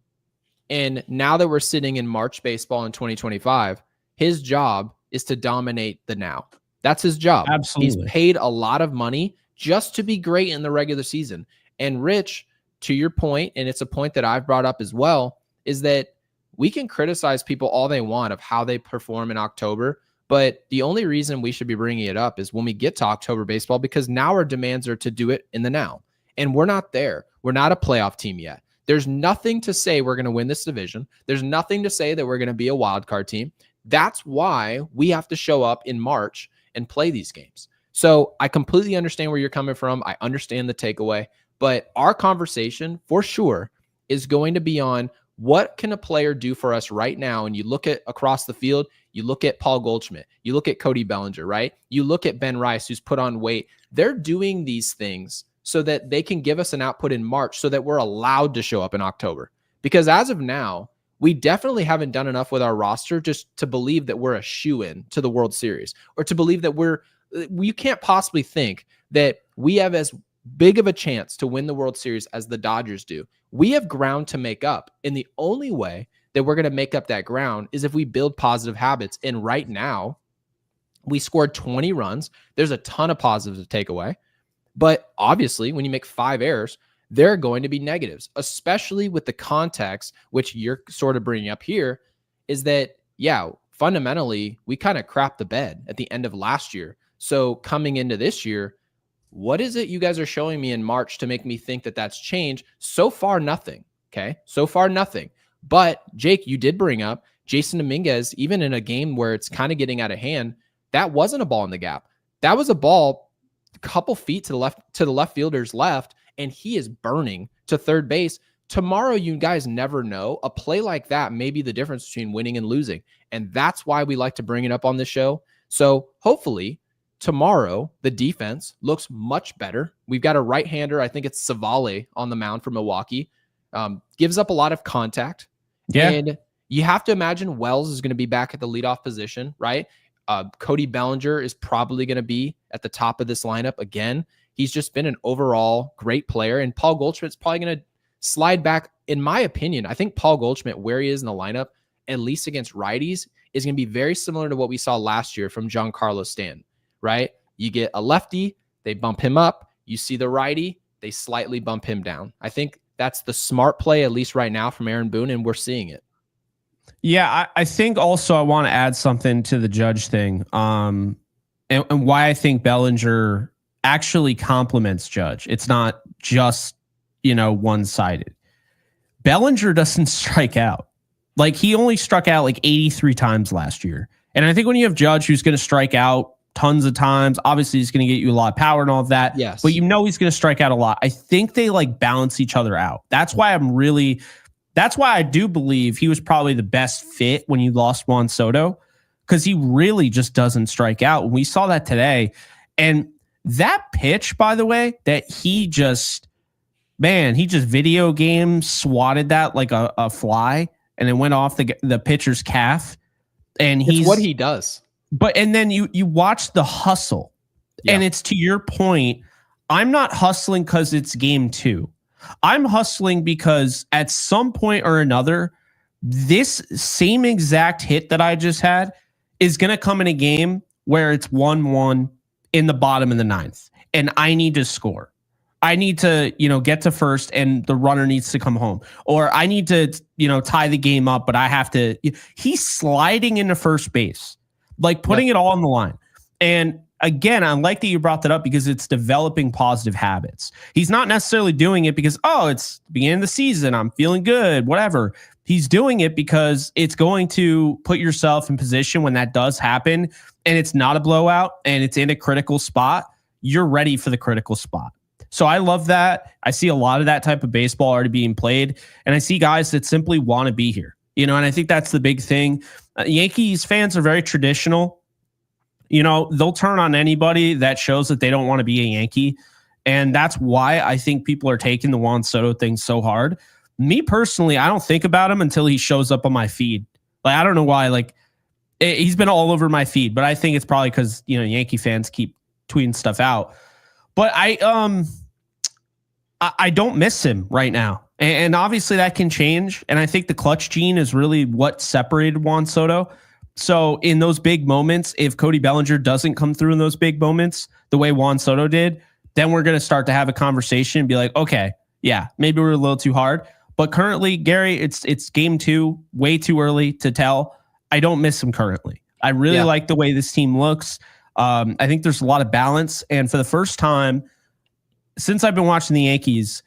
And now that we're sitting in March baseball in 2025, his job is to dominate the now. That's his job. Absolutely. He's paid a lot of money just to be great in the regular season. And Rich, to your point, and it's a point that I've brought up as well, is that we can criticize people all they want of how they perform in October, but the only reason we should be bringing it up is when we get to October baseball, because now our demands are to do it in the now. And we're not there. We're not a playoff team yet. There's nothing to say we're going to win this division. There's nothing to say that we're going to be a wild card team. That's why we have to show up in March and play these games. So I completely understand where you're coming from. I understand the takeaway, but our conversation for sure is going to be on what can a player do for us right now? And you look at across the field, you look at Paul Goldschmidt, you look at Cody Bellinger, right? You look at Ben Rice, who's put on weight. They're doing these things so that they can give us an output in March so that we're allowed to show up in October. Because as of now, we definitely haven't done enough with our roster just to believe that we're a shoo-in to the World Series, or to believe that you can't possibly think that we have as big of a chance to win the World Series as the Dodgers do. We have ground to make up. And the only way that we're going to make up that ground is if we build positive habits. And right now, we scored 20 runs. There's a ton of positives to take away. But obviously, when you make 5 errors, there are going to be negatives, especially with the context, which you're sort of bringing up here, is that, fundamentally, we kind of crapped the bed at the end of last year. So coming into this year, what is it you guys are showing me in March to make me think that that's changed? So far, nothing. Okay. So far, nothing. But Jake, you did bring up Jason Dominguez, even in a game where it's kind of getting out of hand, that wasn't a ball in the gap. That was a ball a couple feet to the left fielder's left, and he is burning to third base. Tomorrow, you guys never know. A play like that may be the difference between winning and losing. And that's why we like to bring it up on this show. So hopefully tomorrow, the defense looks much better. We've got a right-hander. I think it's Savale on the mound for Milwaukee. Gives up a lot of contact. Yeah. And you have to imagine Wells is going to be back at the leadoff position, right? Cody Bellinger is probably going to be at the top of this lineup again. He's just been an overall great player. And Paul Goldschmidt's probably going to slide back. In my opinion, I think Paul Goldschmidt, where he is in the lineup, at least against righties, is going to be very similar to what we saw last year from Giancarlo Stanton, right? You get a lefty, they bump him up. You see the righty, they slightly bump him down. I think that's the smart play, at least right now, from Aaron Boone, and we're seeing it. Yeah, I think also I want to add something to the Judge thing, and why I think Bellinger actually compliments Judge. It's not just, one-sided. Bellinger doesn't strike out. Like, he only struck out like 83 times last year. And I think when you have Judge, who's going to strike out tons of times. Obviously, he's going to get you a lot of power and all of that. Yes. But he's going to strike out a lot. I think they like balance each other out. That's why I do believe he was probably the best fit when you lost Juan Soto, because he really just doesn't strike out. We saw that today. And that pitch, by the way, that he just video game swatted that like a fly, and it went off the pitcher's calf. And it's what he does. And then you watch the hustle, and it's to your point. I'm not hustling because it's game 2. I'm hustling because at some point or another, this same exact hit that I just had is going to come in a game where it's 1-1 in the bottom of the 9th, and I need to score. I need to, get to first, and the runner needs to come home, or I need to, tie the game up, but I have to. He's sliding into first base, like putting it all on the line. And again, I like that you brought that up because it's developing positive habits. He's not necessarily doing it because, it's the beginning of the season, I'm feeling good, whatever. He's doing it because it's going to put yourself in position when that does happen, and it's not a blowout and it's in a critical spot. You're ready for the critical spot. So I love that. I see a lot of that type of baseball already being played, and I see guys that simply want to be here. And I think that's the big thing. Yankees fans are very traditional. They'll turn on anybody that shows that they don't want to be a Yankee. And that's why I think people are taking the Juan Soto thing so hard. Me personally, I don't think about him until he shows up on my feed. Like, I don't know why. Like, he's been all over my feed, but I think it's probably because, Yankee fans keep tweeting stuff out. But I don't miss him right now. And obviously that can change. And I think the clutch gene is really what separated Juan Soto. So in those big moments, if Cody Bellinger doesn't come through in those big moments the way Juan Soto did, then we're going to start to have a conversation and be like, okay, yeah, maybe we're a little too hard. But currently, Gary, it's game 2, way too early to tell. I don't miss him currently. I really like the way this team looks. I think there's a lot of balance. And for the first time since I've been watching the Yankees,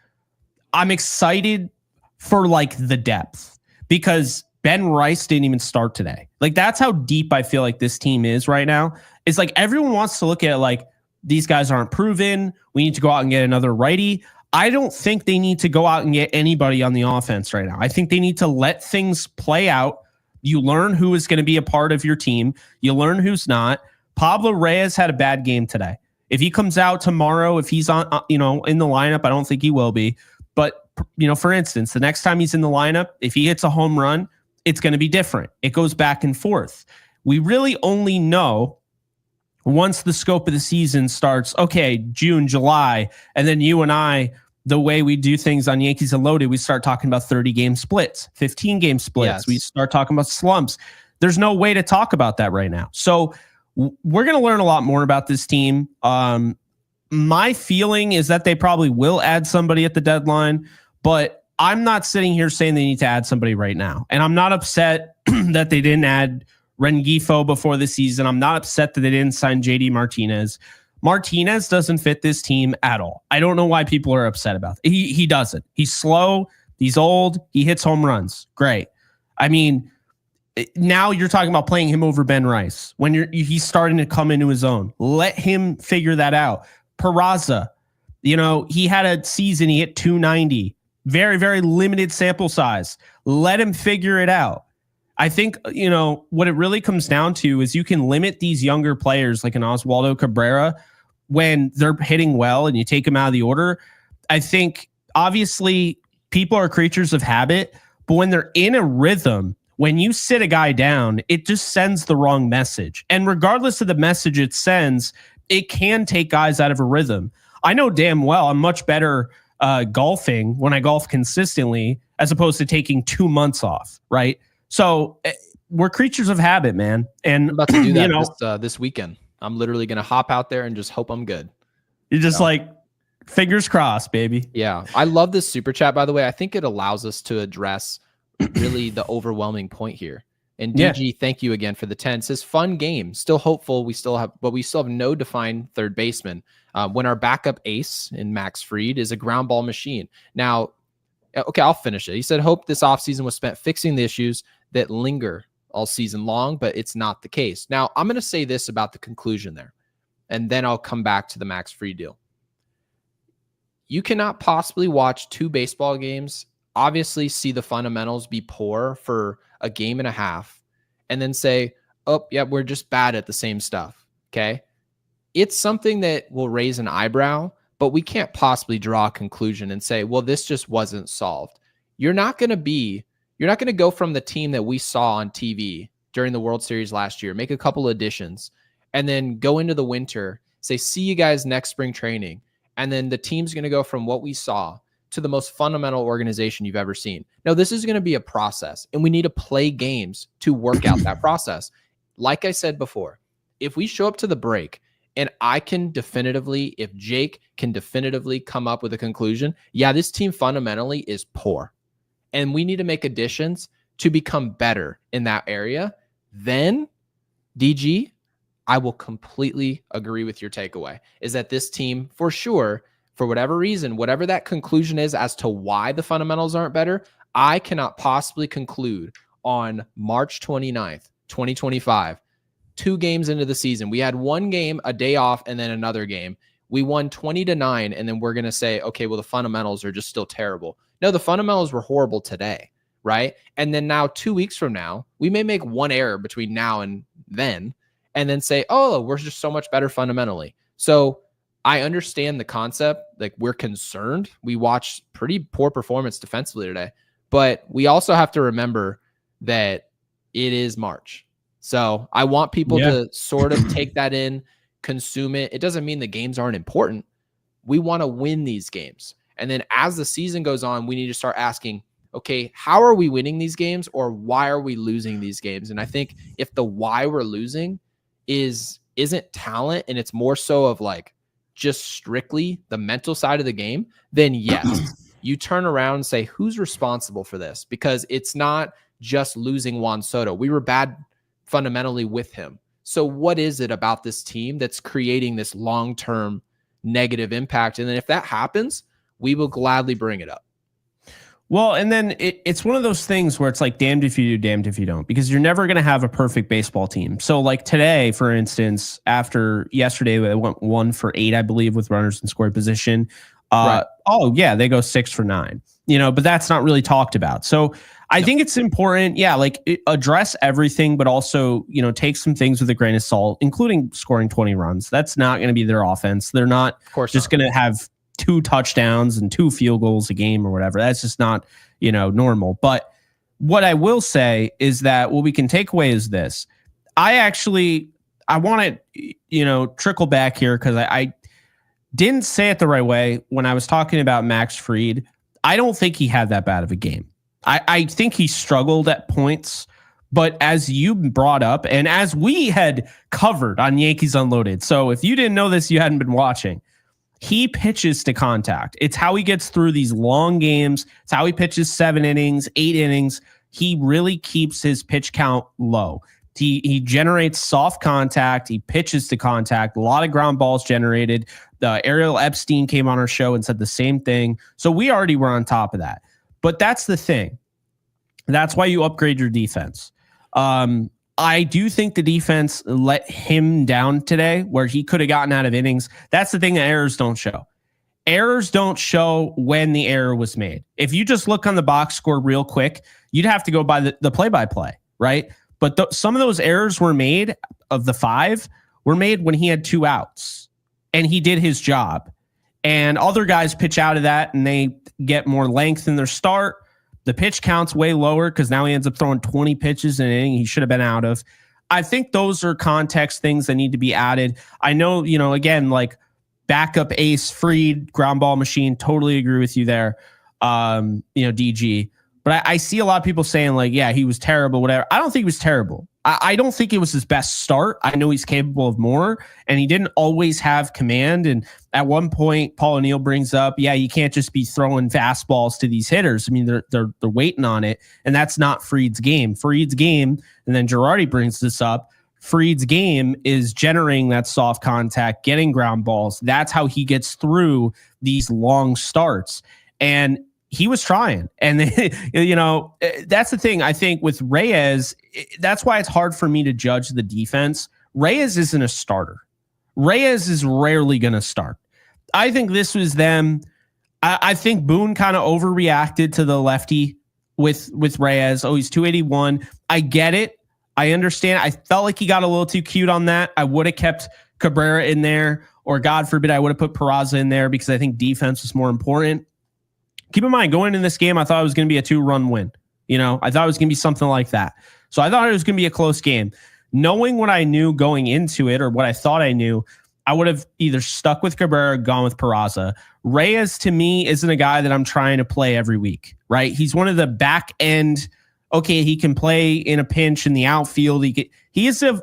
I'm excited for like the depth, because Ben Rice didn't even start today. Like, that's how deep I feel like this team is right now. It's like everyone wants to look at it like these guys aren't proven. We need to go out and get another righty. I don't think they need to go out and get anybody on the offense right now. I think they need to let things play out. You learn who is going to be a part of your team. You learn who's not. Pablo Reyes had a bad game today. If he comes out tomorrow, if he's on, in the lineup, I don't think he will be. But, for instance, the next time he's in the lineup, if he hits a home run, it's going to be different. It goes back and forth. We really only know once the scope of the season starts, okay, June, July, and then you and I, the way we do things on Yankees Unloaded, we start talking about 30-game splits, 15-game splits. Yes. We start talking about slumps. There's no way to talk about that right now. So we're going to learn a lot more about this team. My feeling is that they probably will add somebody at the deadline, but I'm not sitting here saying they need to add somebody right now. And I'm not upset that they didn't add Rengifo before the season. I'm not upset that they didn't sign JD Martinez. Martinez doesn't fit this team at all. I don't know why people are upset about it. He doesn't. He's slow. He's old. He hits home runs. Great. I mean, now you're talking about playing him over Ben Rice when he's starting to come into his own. Let him figure that out. Peraza, he had a season. He hit 290. Very, very limited sample size. Let him figure it out. I think, what it really comes down to is you can limit these younger players like an Oswaldo Cabrera when they're hitting well and you take them out of the order. I think, obviously, people are creatures of habit, but when they're in a rhythm, when you sit a guy down, it just sends the wrong message. And regardless of the message it sends, it can take guys out of a rhythm. I know damn well I'm much better golfing when I golf consistently as opposed to taking 2 months off, right? So we're creatures of habit, man. And I'm about to do that this weekend. I'm literally going to hop out there and just hope I'm good. You're just like, fingers crossed, baby. Yeah. I love this super chat, by the way. I think it allows us to address really the overwhelming point here. And DG, thank you again for the 10. It says fun game. Still hopeful. We still have no defined third baseman. When our backup ace in Max Fried is a ground ball machine. Now, okay, I'll finish it. He said, hope this offseason was spent fixing the issues that linger all season long, but it's not the case. Now, I'm going to say this about the conclusion there. and then I'll come back to the Max Fried deal. You cannot possibly watch 2 baseball games, obviously see the fundamentals be poor for a game and a half, and then say, oh, yeah, we're just bad at the same stuff. Okay. It's something that will raise an eyebrow, but we can't possibly draw a conclusion and say, well, this just wasn't solved. You're not going to go from the team that we saw on TV during the World Series last year, make a couple additions, and then go into the winter, say, see you guys next spring training. And then the team's going to go from what we saw to the most fundamental organization you've ever seen. Now, this is going to be a process, and we need to play games to work out that process. Like I said before, if we show up to the break and if Jake can definitively come up with a conclusion, yeah, this team fundamentally is poor, and we need to make additions to become better in that area, then DG, I will completely agree with your takeaway, is that this team, for sure, for whatever reason, whatever that conclusion is as to why the fundamentals aren't better, I cannot possibly conclude on March 29th, 2025, 2 games into the season. We had 1 game, a day off, and then another game. We won 20-9, and then we're going to say, okay, well, the fundamentals are just still terrible. No, the fundamentals were horrible today, right? And then now 2 weeks from now, we may make 1 error between now and then say, oh, we're just so much better fundamentally. So I understand the concept. Like, we're concerned. We watched pretty poor performance defensively today, but we also have to remember that it is March. So I want people to sort of take that in, consume it. It doesn't mean the games aren't important. We want to win these games. And then as the season goes on, we need to start asking, okay, how are we winning these games, or why are we losing these games? And I think if the why we're losing isn't talent, and it's more so of like just strictly the mental side of the game, then yes, you turn around and say, who's responsible for this? Because it's not just losing Juan Soto. We were bad fundamentally with him. So what is it about this team that's creating this long-term negative impact? And then if that happens, we will gladly bring it up. Well, and then it's one of those things where it's like damned if you do, damned if you don't, because you're never going to have a perfect baseball team. So like today, for instance, after yesterday, they went 1 for 8, I believe, with runners in scoring position. Right. Oh, yeah, they go 6 for 9, but that's not really talked about. So I think it's important, address everything, but also, take some things with a grain of salt, including scoring 20 runs. That's not going to be their offense. They're not just going to have 2 touchdowns and 2 field goals a game or whatever. That's just not, normal. But what I will say is that what we can take away is this. I want to, trickle back here because I didn't say it the right way when I was talking about Max Fried. I don't think he had that bad of a game. I think he struggled at points, but as you brought up and as we had covered on Yankees Unloaded, so if you didn't know this, you hadn't been watching, he pitches to contact. It's how he gets through these long games. It's how he pitches 7 innings, 8 innings. He really keeps his pitch count low. He generates soft contact. He pitches to contact. A lot of ground balls generated. Ariel Epstein came on our show and said the same thing. So we already were on top of that. But that's the thing. That's why you upgrade your defense. I do think the defense let him down today where he could have gotten out of innings. That's the thing that errors don't show. Errors don't show when the error was made. If you just look on the box score real quick, you'd have to go by the play-by-play, right? But some of those errors were made, of the 5, were made when he had 2 outs and he did his job. And other guys pitch out of that and they get more length in their start. The pitch count's way lower because now he ends up throwing 20 pitches in an inning he should have been out of. I think those are context things that need to be added. I know, again, like backup ace, Fried, ground ball machine, totally agree with you there, DG. But I see a lot of people saying like, yeah, he was terrible, whatever. I don't think he was terrible. I don't think it was his best start. I know he's capable of more, and he didn't always have command. And at one point, Paul O'Neill brings up, yeah, you can't just be throwing fastballs to these hitters. I mean, they're waiting on it, and that's not Fried's game. Fried's game, and then Girardi brings this up, Fried's game is generating that soft contact, getting ground balls. That's how he gets through these long starts. And he was trying. And, that's the thing. I think with Reyes, that's why it's hard for me to judge the defense. Reyes isn't a starter. Reyes is rarely going to start. I think this was them. I think Boone kind of overreacted to the lefty with Reyes. Oh, he's 281. I get it. I understand. I felt like he got a little too cute on that. I would have kept Cabrera in there, or God forbid, I would have put Peraza in there because I think defense was more important. Keep in mind, going in this game, I thought it was going to be a 2-run win. I thought it was going to be something like that. So I thought it was going to be a close game. Knowing what I knew going into it, or what I thought I knew, I would have either stuck with Cabrera or gone with Peraza. Reyes, to me, isn't a guy that I'm trying to play every week, right? He's one of the back end. Okay, he can play in a pinch in the outfield. He's a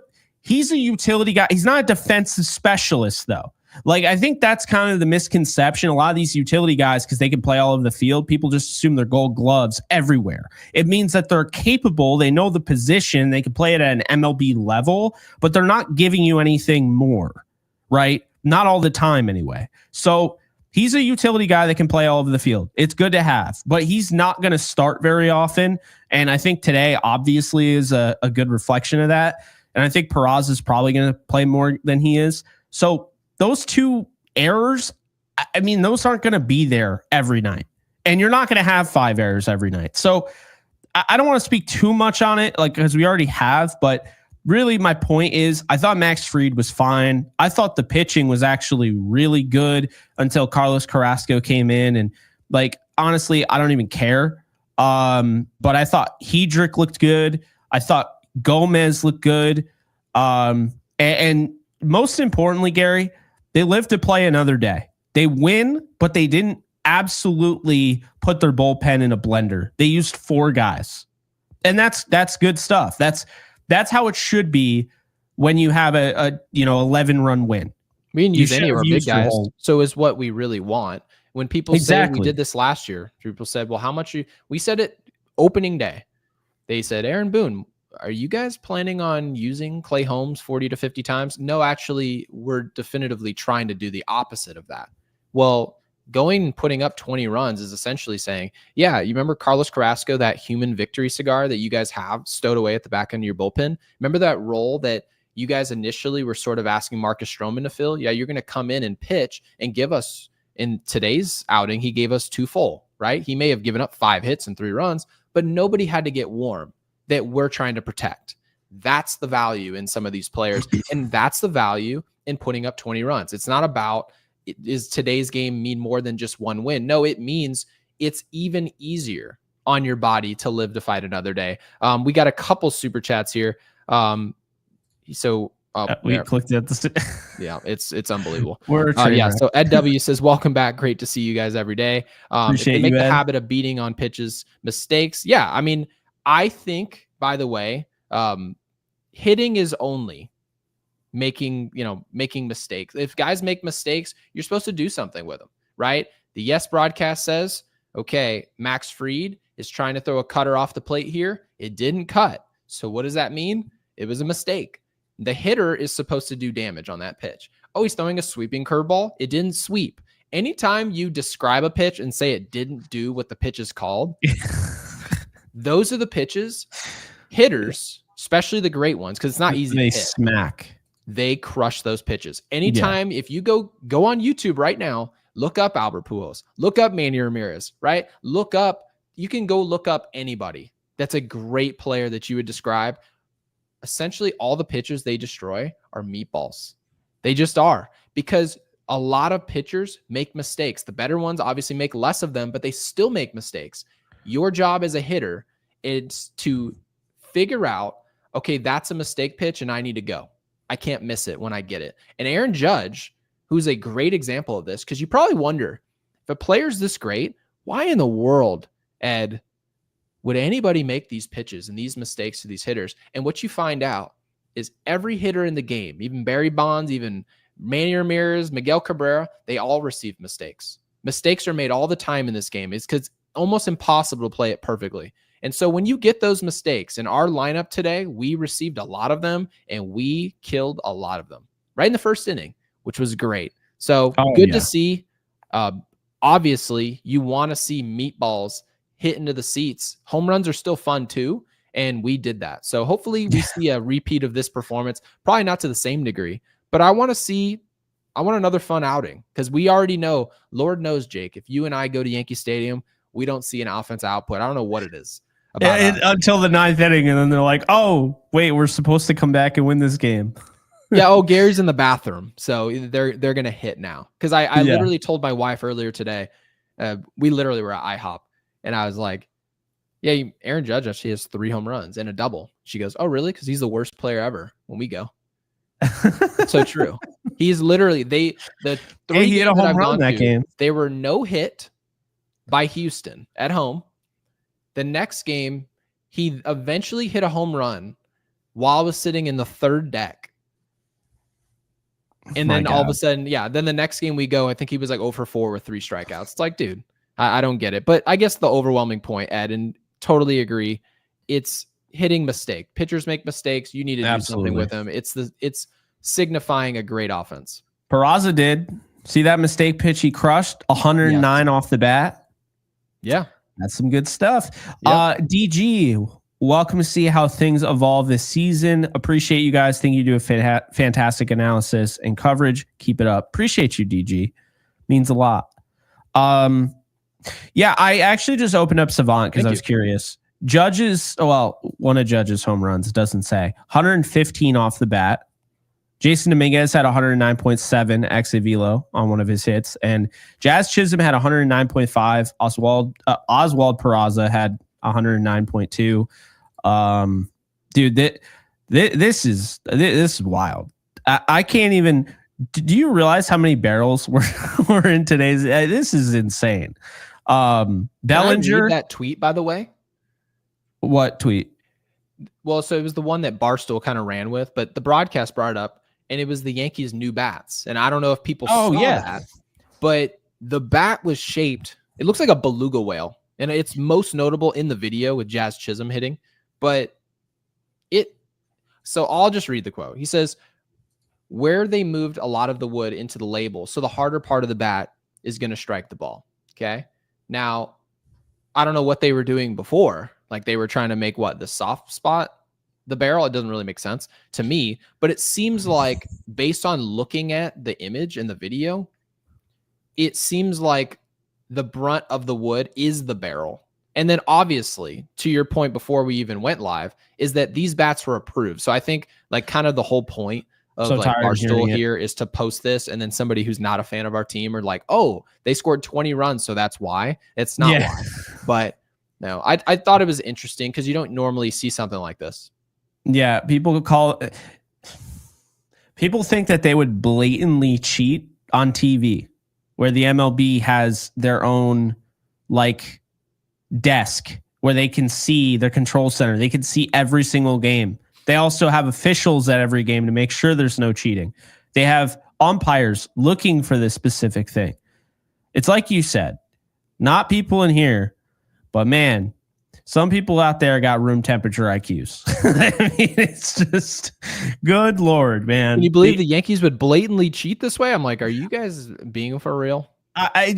utility guy. He's not a defensive specialist, though. Like, I think that's kind of the misconception. A lot of these utility guys, because they can play all over the field, people just assume they're gold gloves everywhere. It means that they're capable. They know the position. They can play it at an MLB level, but they're not giving you anything more, right? Not all the time anyway. So he's a utility guy that can play all over the field. It's good to have, but he's not going to start very often. And I think today obviously is a good reflection of that. And I think Peraza is probably going to play more than he is. So those two errors, I mean, those aren't going to be there every night. And you're not going to have 5 errors every night. So I don't want to speak too much on it, like, because we already have. But really, my point is, I thought Max Fried was fine. I thought the pitching was actually really good until Carlos Carrasco came in. And, like, honestly, I don't even care. But I thought Hedrick looked good. I thought Gomez looked good. And most importantly, Gary, they live to play another day. They win, but they didn't absolutely put their bullpen in a blender. They used 4 guys. And that's good stuff. That's how it should be when you have a 11-run win. We didn't use any of our big guys. So is what we really want. When people say we did this last year, people said, well, how much we said it opening day. They said, Aaron Boone, are you guys planning on using Clay Holmes 40 to 50 times? No, actually, we're definitively trying to do the opposite of that. Well, going and putting up 20 runs is essentially saying, yeah, you remember Carlos Carrasco, that human victory cigar that you guys have stowed away at the back end of your bullpen? Remember that role that you guys initially were sort of asking Marcus Stroman to fill? Yeah, you're going to come in and pitch and give us, in today's outing, he gave us 2 full, right? He may have given up 5 hits and 3 runs, but nobody had to get warm that we're trying to protect. That's the value in some of these players. And that's the value in putting up 20 runs. It's not about, is today's game mean more than just 1 win? No, it means it's even easier on your body to live to fight another day. We got a couple super chats here. We clicked at the yeah, it's unbelievable. So Ed W says, welcome back. Great to see you guys every day. Appreciate if they make you, the Ed. habit of beating on pitches, mistakes. Yeah, I mean, I think, by the way, hitting is only making mistakes. If guys make mistakes, you're supposed to do something with them, right? The Yes broadcast says, okay, Max Fried is trying to throw a cutter off the plate here. It didn't cut. So what does that mean? It was a mistake. The hitter is supposed to do damage on that pitch. Oh, he's throwing a sweeping curveball. It didn't sweep. Anytime you describe a pitch and say it didn't do what the pitch is called, those are the pitches hitters, especially the great ones, because it's not easy to hit. Smack. They crush those pitches. Anytime, if you go on YouTube right now, look up Albert Pujols, look up Manny Ramirez, right? You can go look up anybody that's a great player that you would describe. Essentially, all the pitches they destroy are meatballs. They just are, because a lot of pitchers make mistakes. The better ones obviously make less of them, but they still make mistakes. Your job as a hitter is to figure out, okay, that's a mistake pitch and I need to go. I can't miss it when I get it. And Aaron Judge, who's a great example of this, because you probably wonder, if a player's this great, why in the world, Ed, would anybody make these pitches and these mistakes to these hitters? And what you find out is every hitter in the game, even Barry Bonds, even Manny Ramirez, Miguel Cabrera, they all receive mistakes. Mistakes are made all the time in this game. It's because it's almost impossible to play it perfectly. And so when you get those mistakes, in our lineup today, we received a lot of them and we killed a lot of them right in the first inning, which was great. So good to see. Obviously, you want to see meatballs hit into the seats. Home runs are still fun too, and we did that. So hopefully we see a repeat of this performance. Probably not to the same degree, But I want another fun outing because we already know, Lord knows, Jake, if you and I go to Yankee Stadium, we don't see an offense output. I don't know what it is about until the ninth inning, and then they're like, "Oh, wait, we're supposed to come back and win this game." Yeah. Oh, Gary's in the bathroom, so they're gonna hit now. Because I literally told my wife earlier today, we literally were at IHOP, and I was like, "Yeah, Aaron Judge actually has 3 home runs and a double." She goes, "Oh, really? Because he's the worst player ever when we go." It's so true. He's literally the 3 he hit a home run that game. They were no hit by Houston at home. The next game, he eventually hit a home run while I was sitting in the third deck. And then all of a sudden, then the next game we go, I think he was like 0 for 4 with 3 strikeouts. It's like, dude, I don't get it. But I guess the overwhelming point, Ed, and totally agree, it's hitting mistake. Pitchers make mistakes. You need to do something with them. It's signifying a great offense. Peraza did. See that mistake pitch he crushed? 109 off the bat. Yeah. That's some good stuff. Yep. DG, welcome to see how things evolve this season. Appreciate you guys. Think you do a fantastic analysis and coverage. Keep it up. Appreciate you, DG. Means a lot. Yeah, I actually just opened up Savant because I was curious. One of Judge's home runs, doesn't say. 115 off the bat. Jason Dominguez had 109.7 exit velo on one of his hits, and Jazz Chisholm had 109.5. Oswald Peraza had 109.2. Dude, this is wild. I can't even. Do you realize how many barrels were in today's? This is insane. Bellinger. Can I read that tweet, by the way? What tweet? Well, so it was the one that Barstool kind of ran with, but the broadcast brought it up, and it was the Yankees' new bats. And I don't know if people saw that, but the bat was shaped. It looks like a beluga whale, and it's most notable in the video with Jazz Chisholm hitting. So I'll just read the quote. He says, "Where they moved a lot of the wood into the label, so the harder part of the bat is going to strike the ball." Okay. Now, I don't know what they were doing before. Like they were trying to make the soft spot, the barrel. It doesn't really make sense to me, but it seems like based on looking at the image and the video, it seems like the brunt of the wood is the barrel. And then obviously, to your point before we even went live, is that these bats were approved. So I think like kind of the whole point of Barstool here is to post this, and then somebody who's not a fan of our team are like, "Oh, they scored 20 runs, so that's why." It's not why. But no, I thought it was interesting because you don't normally see something like this. Yeah, people think that they would blatantly cheat on TV, where the MLB has their own like desk where they can see their control center. They can see every single game. They also have officials at every game to make sure there's no cheating. They have umpires looking for this specific thing. It's like you said, not people in here, but man, some people out there got room temperature IQs. I mean, it's just good Lord, man. Can you believe the Yankees would blatantly cheat this way? I'm like, are you guys being for real? I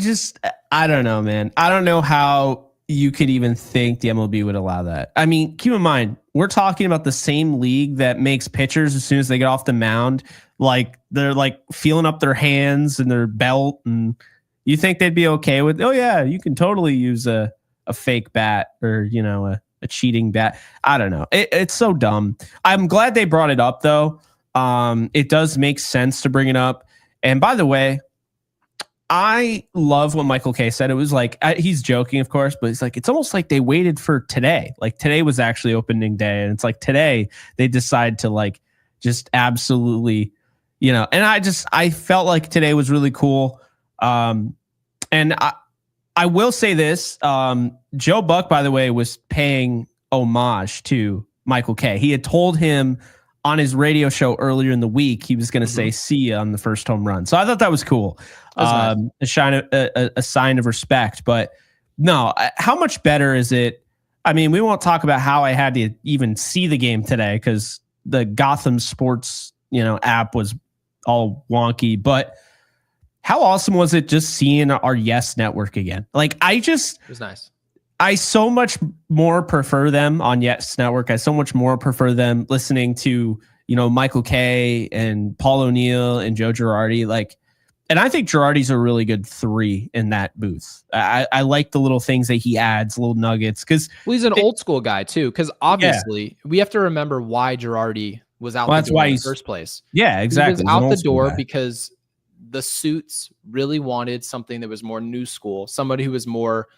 don't know, man. I don't know how you could even think the MLB would allow that. I mean, keep in mind, we're talking about the same league that makes pitchers, as soon as they get off the mound, like they're like feeling up their hands and their belt, and you think they'd be okay with, oh yeah, you can totally use a fake bat or, you know, a cheating bat. I don't know. It's so dumb. I'm glad they brought it up though. It does make sense to bring it up. And by the way, I love what Michael K said. It was like, he's joking, of course, but it's like, it's almost like they waited for today. Like today was actually opening day. And it's like today they decide to like, just absolutely, you know, and I felt like today was really cool. And I will say this, Joe Buck, by the way, was paying homage to Michael K. He had told him on his radio show earlier in the week, he was going to say, "See ya" on the first home run. So I thought that was cool. Nice. A sign of respect, but no, how much better is it? I mean, we won't talk about how I had to even see the game today because the Gotham Sports, app was all wonky, but how awesome was it just seeing our Yes Network again? Like it was nice. I so much more prefer them on Yes Network. I so much more prefer them listening to, Michael Kay and Paul O'Neill and Joe Girardi. And I think Girardi's a really good 3 in that booth. I like the little things that he adds, little nuggets. Because he's an old school guy too. Because obviously we have to remember why Girardi was out the door in the first place. Yeah, exactly. He was out the door because the suits really wanted something that was more new school, somebody who was more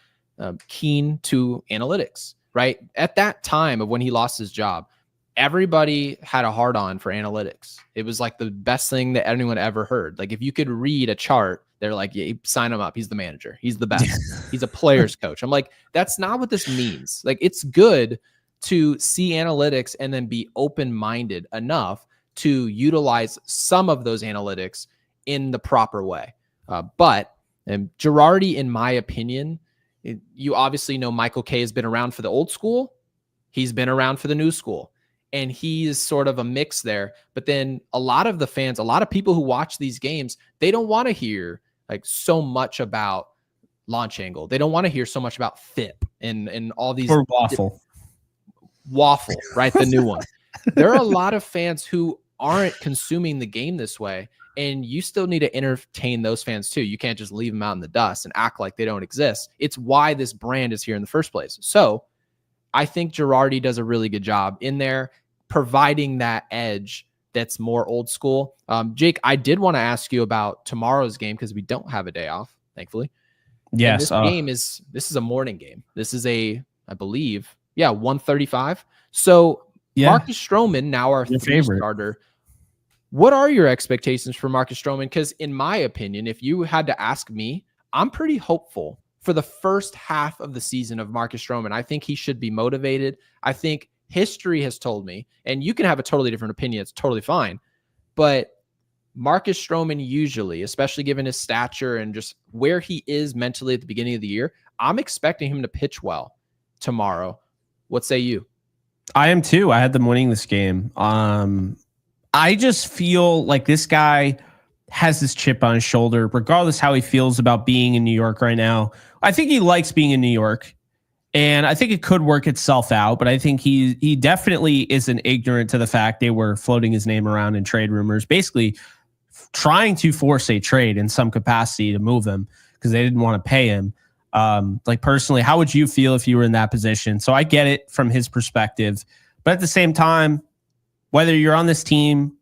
keen to analytics, right? At that time of when he lost his job, everybody had a hard on for analytics. It was like the best thing that anyone ever heard. Like if you could read a chart, they're like, yeah, sign him up. He's the manager. He's the best. He's a player's coach. I'm like, that's not what this means. Like it's good to see analytics and then be open-minded enough to utilize some of those analytics in the proper way. But Girardi, in my opinion, you obviously know Michael Kay has been around for the old school. He's been around for the new school. And he's sort of a mix there. But then a lot of the fans, a lot of people who watch these games, they don't want to hear like so much about launch angle. They don't want to hear so much about FIP and all these. Or waffle. Waffle, right? The new one. There are a lot of fans who aren't consuming the game this way. And you still need to entertain those fans too. You can't just leave them out in the dust and act like they don't exist. It's why this brand is here in the first place. So I think Girardi does a really good job in there, providing that edge that's more old school. Jake, I did want to ask you about tomorrow's game because we don't have a day off, thankfully. Yes. And this is a morning game. This is I believe, 1:35. So Marcus Stroman, now our favorite starter. What are your expectations for Marcus Stroman? Because in my opinion, if you had to ask me, I'm pretty hopeful for the first half of the season of Marcus Stroman. I think he should be motivated. I think history has told me, and you can have a totally different opinion. It's totally fine. But Marcus Stroman usually, especially given his stature and just where he is mentally at the beginning of the year, I'm expecting him to pitch well tomorrow. What say you? I am too. I had them winning this game. I just feel like this guy has this chip on his shoulder, regardless how he feels about being in New York right now. I think he likes being in New York, and I think it could work itself out, but I think he definitely isn't ignorant to the fact they were floating his name around in trade rumors, basically trying to force a trade in some capacity to move him because they didn't want to pay him. Personally, how would you feel if you were in that position? So I get it from his perspective, but at the same time, whether you're on this team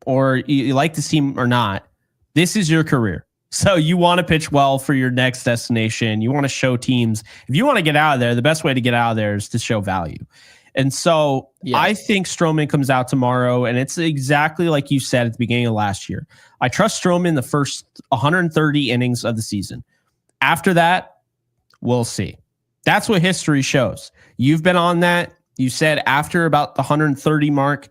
or you like this team or not, this is your career. So you want to pitch well for your next destination. You want to show teams. If you want to get out of there, the best way to get out of there is to show value. And so I think Stroman comes out tomorrow, and it's exactly like you said at the beginning of last year. I trust Stroman the first 130 innings of the season. After that, we'll see. That's what history shows. You've been on that. You said after about the 130 mark,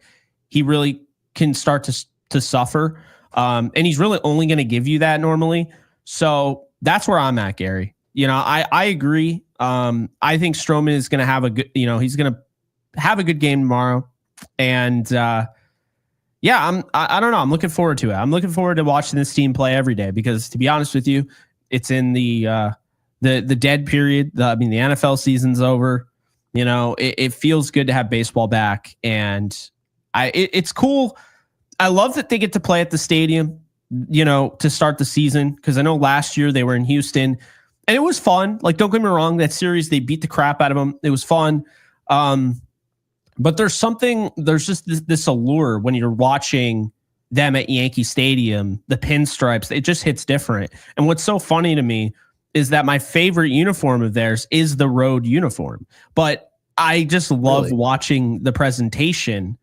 he really can start to suffer. And he's really only going to give you that normally. So that's where I'm at, Gary. I agree. I think Stroman is going to have a good, he's going to have a good game tomorrow. And I don't know. I'm looking forward to it. I'm looking forward to watching this team play every day because, to be honest with you, it's in the dead period. The NFL season's over. It feels good to have baseball back, and it's cool. I love that they get to play at the stadium, to start the season, because I know last year they were in Houston, and it was fun. Like, don't get me wrong, that series, they beat the crap out of them. It was fun. But there's just this allure when you're watching them at Yankee Stadium, the pinstripes, it just hits different. And what's so funny to me is that my favorite uniform of theirs is the road uniform. But I just love watching the presentation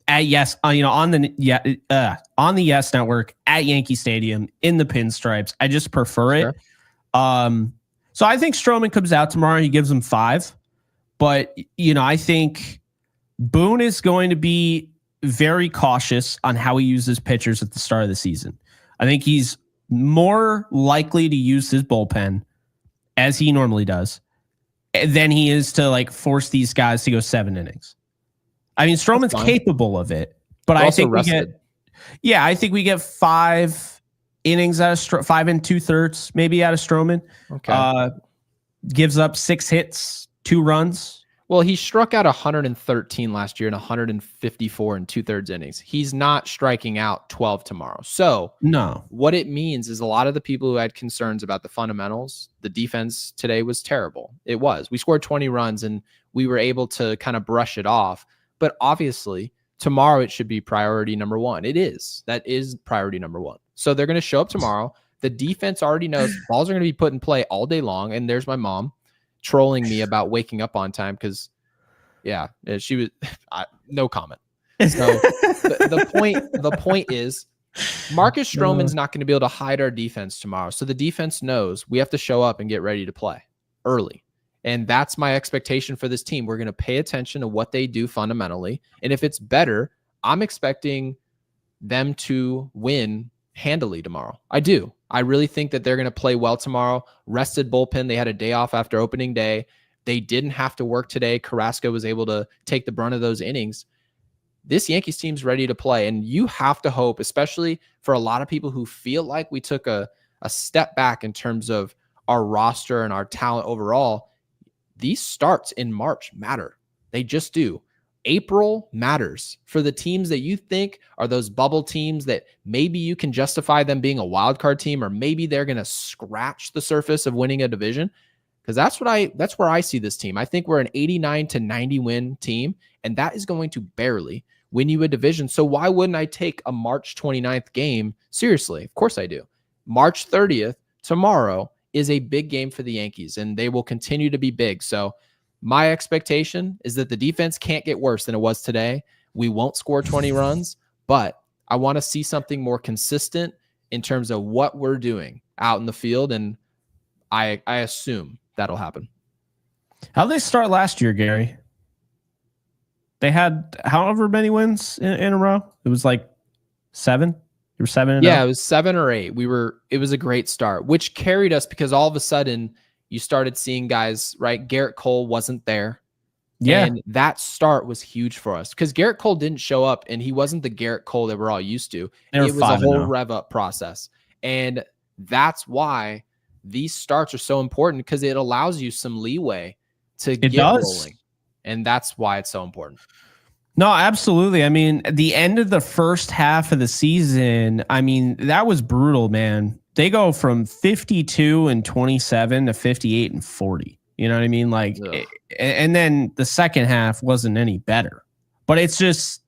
at on the Yes Network at Yankee Stadium in the pinstripes. I just prefer it. So I think Stroman comes out tomorrow. He gives them 5. But, I think Boone is going to be very cautious on how he uses pitchers at the start of the season. I think he's more likely to use his bullpen, as he normally does, than he is to force these guys to go 7 innings. I mean, Stroman's capable of it, but I think I think we get 5 innings out of 5 2/3 maybe out of Stroman. Okay. Gives up 6 hits, 2 runs. Well, he struck out 113 last year and 154 in 2/3 innings. He's not striking out 12 tomorrow. So no, what it means is a lot of the people who had concerns about the fundamentals, the defense today was terrible. It was. We scored 20 runs and we were able to kind of brush it off. But obviously, tomorrow it should be priority number one. It is. That is priority number one. So they're going to show up tomorrow. The defense already knows balls are going to be put in play all day long. And there's my mom trolling me about waking up on time because, yeah, she was no comment. So the point is Marcus Stroman's not going to be able to hide our defense tomorrow. So the defense knows we have to show up and get ready to play early. And that's my expectation for this team. We're going to pay attention to what they do fundamentally. And if it's better, I'm expecting them to win handily tomorrow. I do. I really think that they're going to play well tomorrow. Rested bullpen. They had a day off after opening day. They didn't have to work today. Carrasco was able to take the brunt of those innings. This Yankees team's ready to play. And you have to hope, especially for a lot of people who feel like we took a step back in terms of our roster and our talent overall, these starts in March matter. They just do. April matters for the teams that you think are those bubble teams that maybe you can justify them being a wild card team, or maybe they're going to scratch the surface of winning a division. Because that's where I see this team. I think we're an 89 to 90 win team, and that is going to barely win you a division. So why wouldn't I take a March 29th game seriously? Of course I do. March 30th, tomorrow, is a big game for the Yankees, and they will continue to be big. So my expectation is that the defense can't get worse than it was today. We won't score 20 runs, but I want to see something more consistent in terms of what we're doing out in the field, and I assume that'll happen. How'd they start last year, Gary? They had however many wins in a row. It was like 7. You were 7. Yeah, it was 7 or 8. It was a great start, which carried us because all of a sudden you started seeing guys, right? Garrett Cole wasn't there. Yeah. And that start was huge for us because Garrett Cole didn't show up, and he wasn't the Garrett Cole that we're all used to. It was a whole rev up process. And that's why these starts are so important, because it allows you some leeway to get rolling. And that's why it's so important. No, absolutely. I mean, the end of the first half of the season, I mean, that was brutal, man. They go from 52 and 27 to 58 and 40. You know what I mean? Like, and then the second half wasn't any better. But it's just,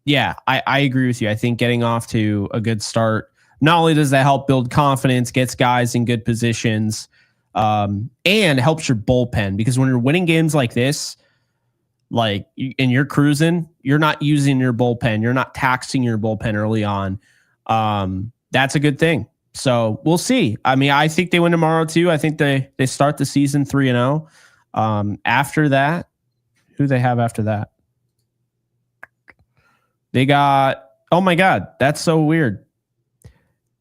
yeah, I agree with you. I think getting off to a good start, not only does that help build confidence, gets guys in good positions, and helps your bullpen, because when you're winning games like this, like, and you're cruising, you're not using your bullpen, you're not taxing your bullpen early on. That's a good thing. So we'll see. I mean, I think they win tomorrow too. I think they start the season 3-0. After that, who they have after that? They got, oh my God, that's so weird.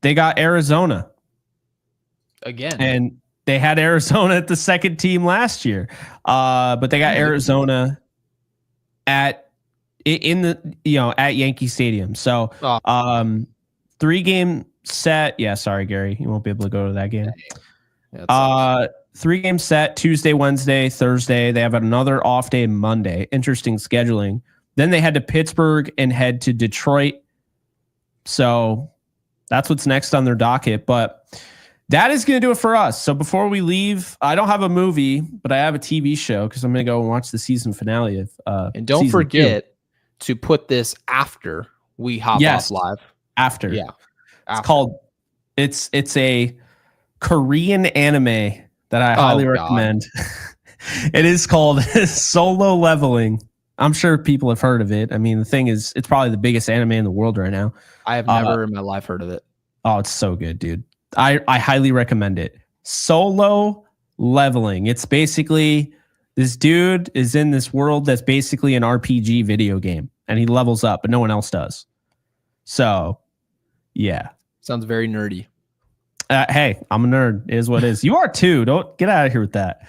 They got Arizona again, and they had Arizona at the second team last year. But they got Arizona at Yankee Stadium. So 3-game set. Yeah, sorry, Gary, you won't be able to go to that game. Yeah, 3-game set Tuesday, Wednesday, Thursday. They have another off day Monday. Interesting scheduling. Then they head to Pittsburgh and head to Detroit. So that's what's next on their docket. But that is going to do it for us. So before we leave, I don't have a movie, but I have a TV show because I'm going to go and watch the season finale of and don't forget to put this after we hop off live. After. Yeah. It's called, it's a Korean anime that I highly recommend. It is called Solo Leveling. I'm sure people have heard of it. I mean, the thing is, it's probably the biggest anime in the world right now. I have never in my life heard of it. Oh, it's so good, dude. I highly recommend it. Solo Leveling. It's basically this dude is in this world that's basically an RPG video game, and he levels up, but no one else does. So, yeah. Sounds very nerdy. Hey, I'm a nerd. It is what it is. You are too. Don't get out of here with that.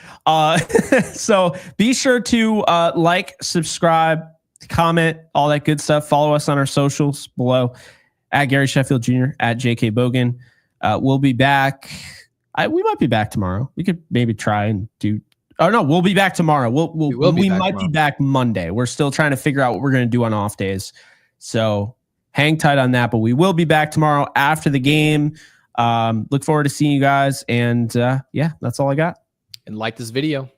So be sure to like, subscribe, comment, all that good stuff. Follow us on our socials below at Gary Sheffield Jr., at JK Bogan. We'll be back. We might be back tomorrow. We could maybe try and do Oh no, we'll be back tomorrow. We might tomorrow. be back Monday. We're still trying to figure out what we're going to do on off days. So hang tight on that, but we will be back tomorrow after the game. Look forward to seeing you guys. And yeah, that's all I got. And like this video.